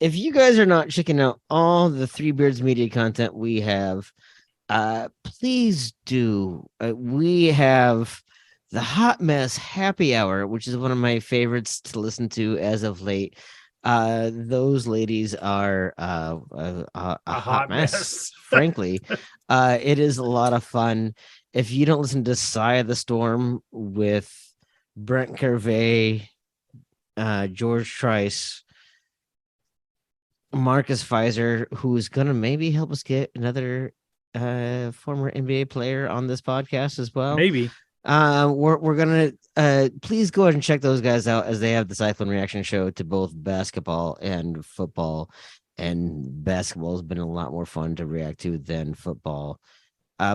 If you guys are not checking out all the Three Beards Media content we have, please do. We have the Hot Mess Happy Hour, which is one of my favorites to listen to as of late. Those ladies are a hot mess. Frankly, it is a lot of fun. If you don't listen to Sigh of the Storm with Brent Gervais, George Trice, Marcus Pfizer, who's gonna maybe help us get another former NBA player on this podcast as well. Maybe. We're gonna please go ahead and check those guys out, as they have the Cyclone Reaction show to both basketball and football, and basketball has been a lot more fun to react to than football.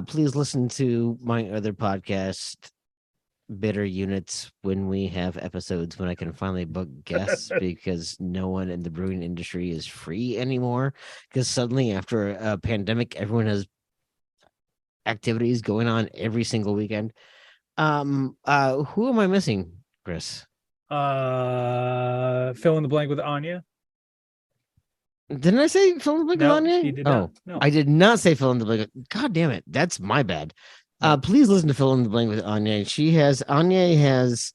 Please listen to my other podcast, Bitter Units, when we have episodes, when I can finally book guests, because no one in the brewing industry is free anymore, because suddenly after a pandemic everyone has activities going on every single weekend. Who am I missing, Chris? Fill in the blank with Anya. Didn't I say fill in the blank with Anya? You did not. No. I did not say fill in the blank. God damn it. That's my bad. Please listen to Fill in the Blank with Anya. Anya has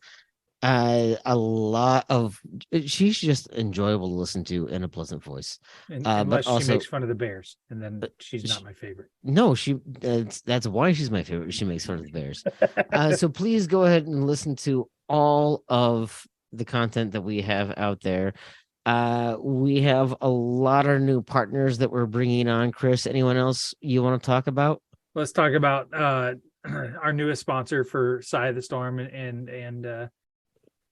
A lot of she's just enjoyable to listen to in a pleasant voice. And, But unless she also, makes fun of the Bears, and then she's she- not my favorite. no, that's why she's my favorite. She makes fun of the Bears. So please go ahead and listen to all of the content that we have out there. We have a lot of new partners that we're bringing on. Chris, anyone else you want to talk about? Let's talk about our newest sponsor for Side of the Storm and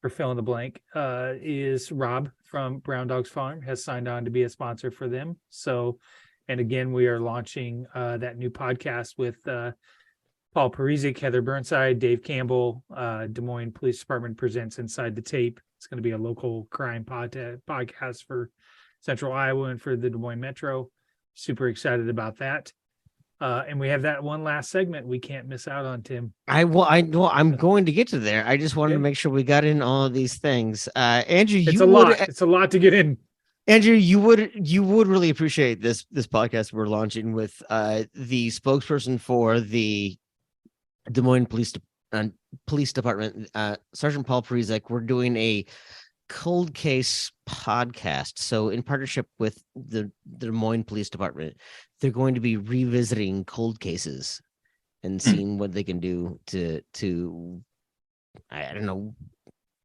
for fill in the blank is Rob from Brown Dogs Farm has signed on to be a sponsor for them. So, and again, we are launching that new podcast with Paul Parisic, Heather Burnside, Dave Campbell. Des Moines Police Department presents Inside the Tape. It's going to be a local crime podcast for Central Iowa and for the Des Moines Metro. Super excited about that. And we have that one last segment we can't miss out on, Tim. I'm going to get to there. I just wanted to Okay. make sure we got in all of these things. Andrew, It's a lot. It's a lot to get in. Andrew, you would really appreciate this podcast we're launching with the spokesperson for the Des Moines Police Department, Sergeant Paul Parizek. We're doing a cold case podcast. So in partnership with the Des Moines Police Department, they're going to be revisiting cold cases and seeing what they can do to I don't know,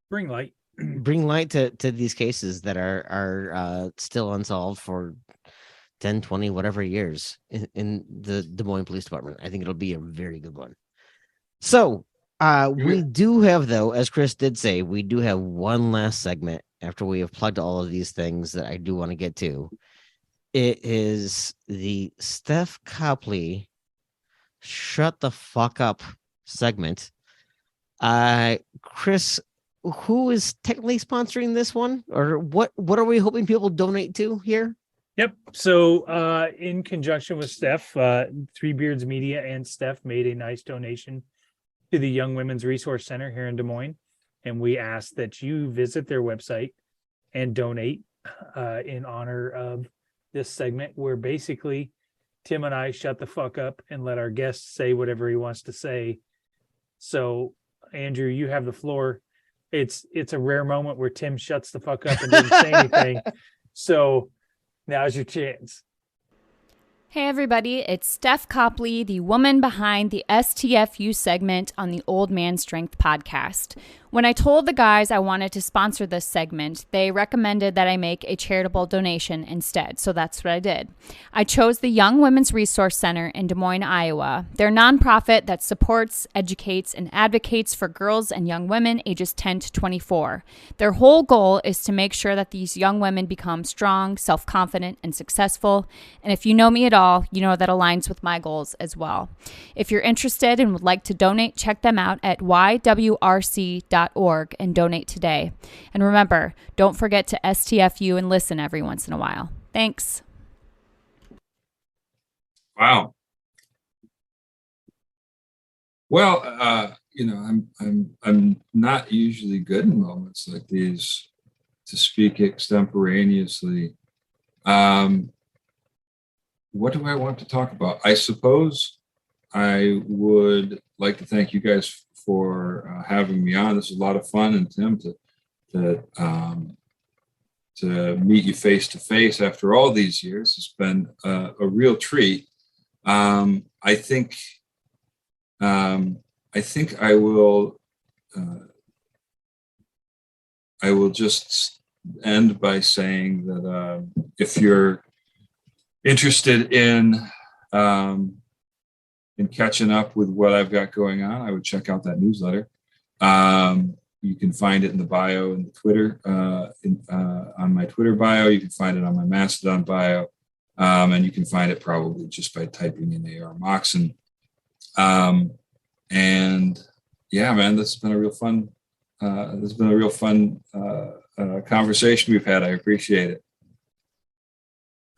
Bring light. bring light to these cases that are still unsolved for 10, 20, whatever years in the Des Moines Police Department. I think it'll be a very good one. So we do have, though, as Chris did say, we do have one last segment after we have plugged all of these things that I do want to get to. It is the Steph Copley Shut the Fuck Up segment. Chris, who is technically sponsoring this one, or what are we hoping people donate to here? Yep. So in conjunction with Steph, Three Beards Media and Steph made a nice donation to the Young Women's Resource Center here in Des Moines. And we ask that you visit their website and donate in honor of this segment, where basically Tim and I shut the fuck up and let our guest say whatever he wants to say. So, Andrew, you have the floor. It's a rare moment where Tim shuts the fuck up and doesn't say anything. So now's your chance. Hey everybody, it's Steph Copley, the woman behind the STFU segment on the Old Man Strength podcast. When I told the guys I wanted to sponsor this segment, they recommended that I make a charitable donation instead, so that's what I did. I chose the Young Women's Resource Center in Des Moines, Iowa. They're a nonprofit that supports, educates, and advocates for girls and young women ages 10 to 24. Their whole goal is to make sure that these young women become strong, self-confident, and successful. And if you know me at all, you know that aligns with my goals as well. If you're interested and would like to donate, check them out at ywrc.org and donate today. And remember, don't forget to STFU and listen every once in a while. Thanks. Wow. Well, I'm not usually good in moments like these to speak extemporaneously. What do I want to talk about? I suppose I would like to thank you guys for having me on. This is a lot of fun, and Tim, to meet you face to face after all these years has been a real treat. I think I will just end by saying that if you're interested in catching up with what I've got going on, I would check out that newsletter. You can find it in the bio in the Twitter, on my Twitter bio. You can find it on my Mastodon bio, and you can find it probably just by typing in AR Moxon. And yeah, man, this has been a real fun. Conversation we've had. I appreciate it.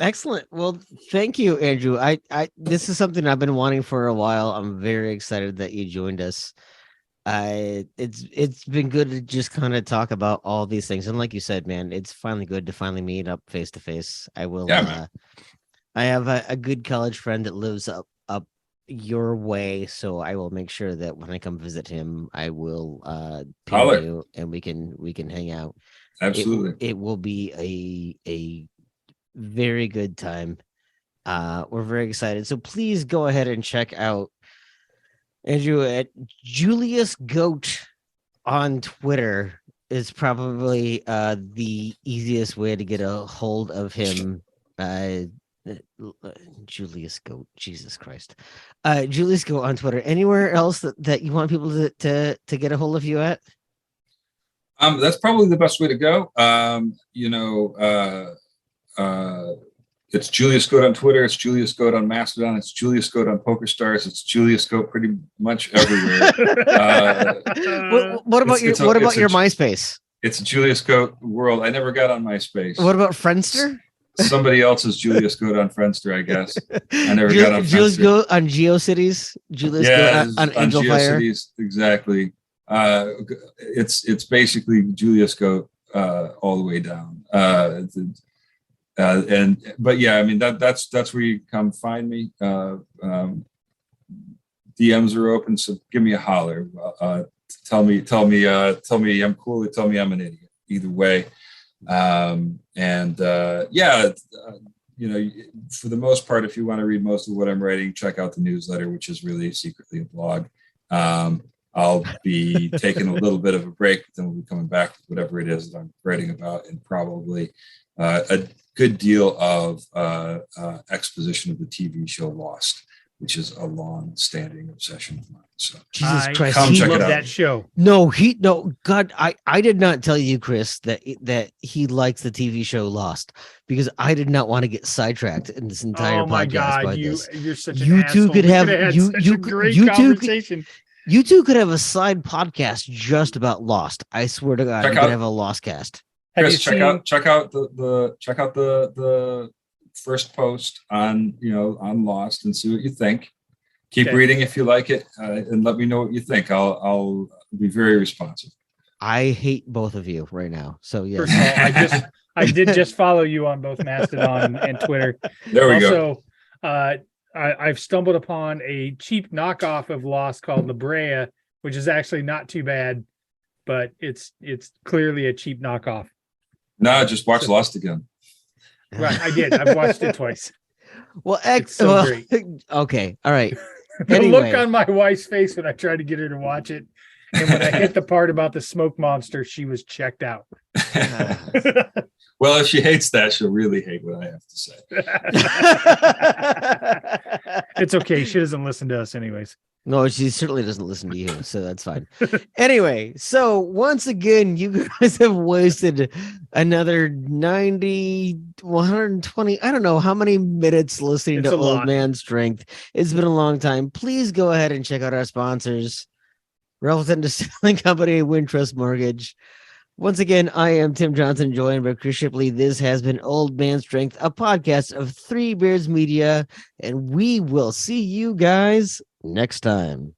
Excellent. Well, thank you, Andrew. I this is something I've been wanting for a while. I'm very excited that you joined us. It's been good to just kind of talk about all these things. And like you said, man, it's finally good to finally meet up face to face. I will. Yeah, I have a good college friend that lives up your way, so I will make sure that when I come visit him, I will ping Holler. you, and we can hang out. Absolutely. It will be a very good time. We're very excited. So please go ahead and check out Andrew at Julius Goat on Twitter is probably the easiest way to get a hold of him. Julius Goat, Jesus Christ. Julius Goat on Twitter. Anywhere else that you want people to get a hold of you at? That's probably the best way to go. It's Julius Goat on Twitter. It's Julius Goat on Mastodon. It's Julius Goat on PokerStars. It's Julius Goat pretty much everywhere. What about your MySpace? It's a Julius Goat world. I never got on MySpace. What about Friendster? Somebody else's Julius Goat on Friendster, I guess. I never got on Friendster. Julius Goat on GeoCities. Julius Goat on Angel Fire. GeoCities, exactly. It's basically Julius Goat all the way down. But yeah, I mean that's where you come find me. DMs are open, so give me a holler. Tell me I'm cool, or tell me I'm an idiot. Either way. For the most part, if you want to read most of what I'm writing, check out the newsletter, which is really secretly a blog. I'll be taking a little bit of a break, but then we'll be coming back to whatever it is that I'm writing about, and probably a good deal of exposition of the TV show Lost, which is a long-standing obsession of mine. So Jesus Christ, come check love it out. that show. No, God, I did not tell you, Chris, that he likes the TV show Lost, because I did not want to get sidetracked in this entire podcast. Oh my God, by you're this. such an You asshole. two could We have had you such you a great you two conversation. You two could have a side podcast just about Lost. I swear to God, Check you out- could have a Lost cast. Have you Chris, seen? check out the first post on Lost and see what you think. Keep Okay. reading if you like it, and let me know what you think. I'll be very responsive. I hate both of you right now. So yeah. First of all, I did just follow you on both Mastodon and Twitter. There we go. Also, I've stumbled upon a cheap knockoff of Lost called La Brea, which is actually not too bad, but it's clearly a cheap knockoff. No, just watch Lost again. Right, I did. I've watched it twice. Well, It's so great. Okay, all right. The Anyway. look on my wife's face when I tried to get her to watch it, and when I hit the part about the smoke monster, she was checked out. Well, if she hates that, she'll really hate what I have to say. It's okay. She doesn't listen to us anyways. No, she certainly doesn't listen to you, so that's fine. Anyway, so once again, you guys have wasted another 90, 120, I don't know how many minutes listening It's to a Old lot. Man Strength. It's been a long time. Please go ahead and check out our sponsors, Relevant Distilling Company, Wintrust Mortgage. Once again, I am Tim Johnson, joined by Chris Shipley. This has been Old Man Strength, a podcast of Three Beards Media, and we will see you guys next time.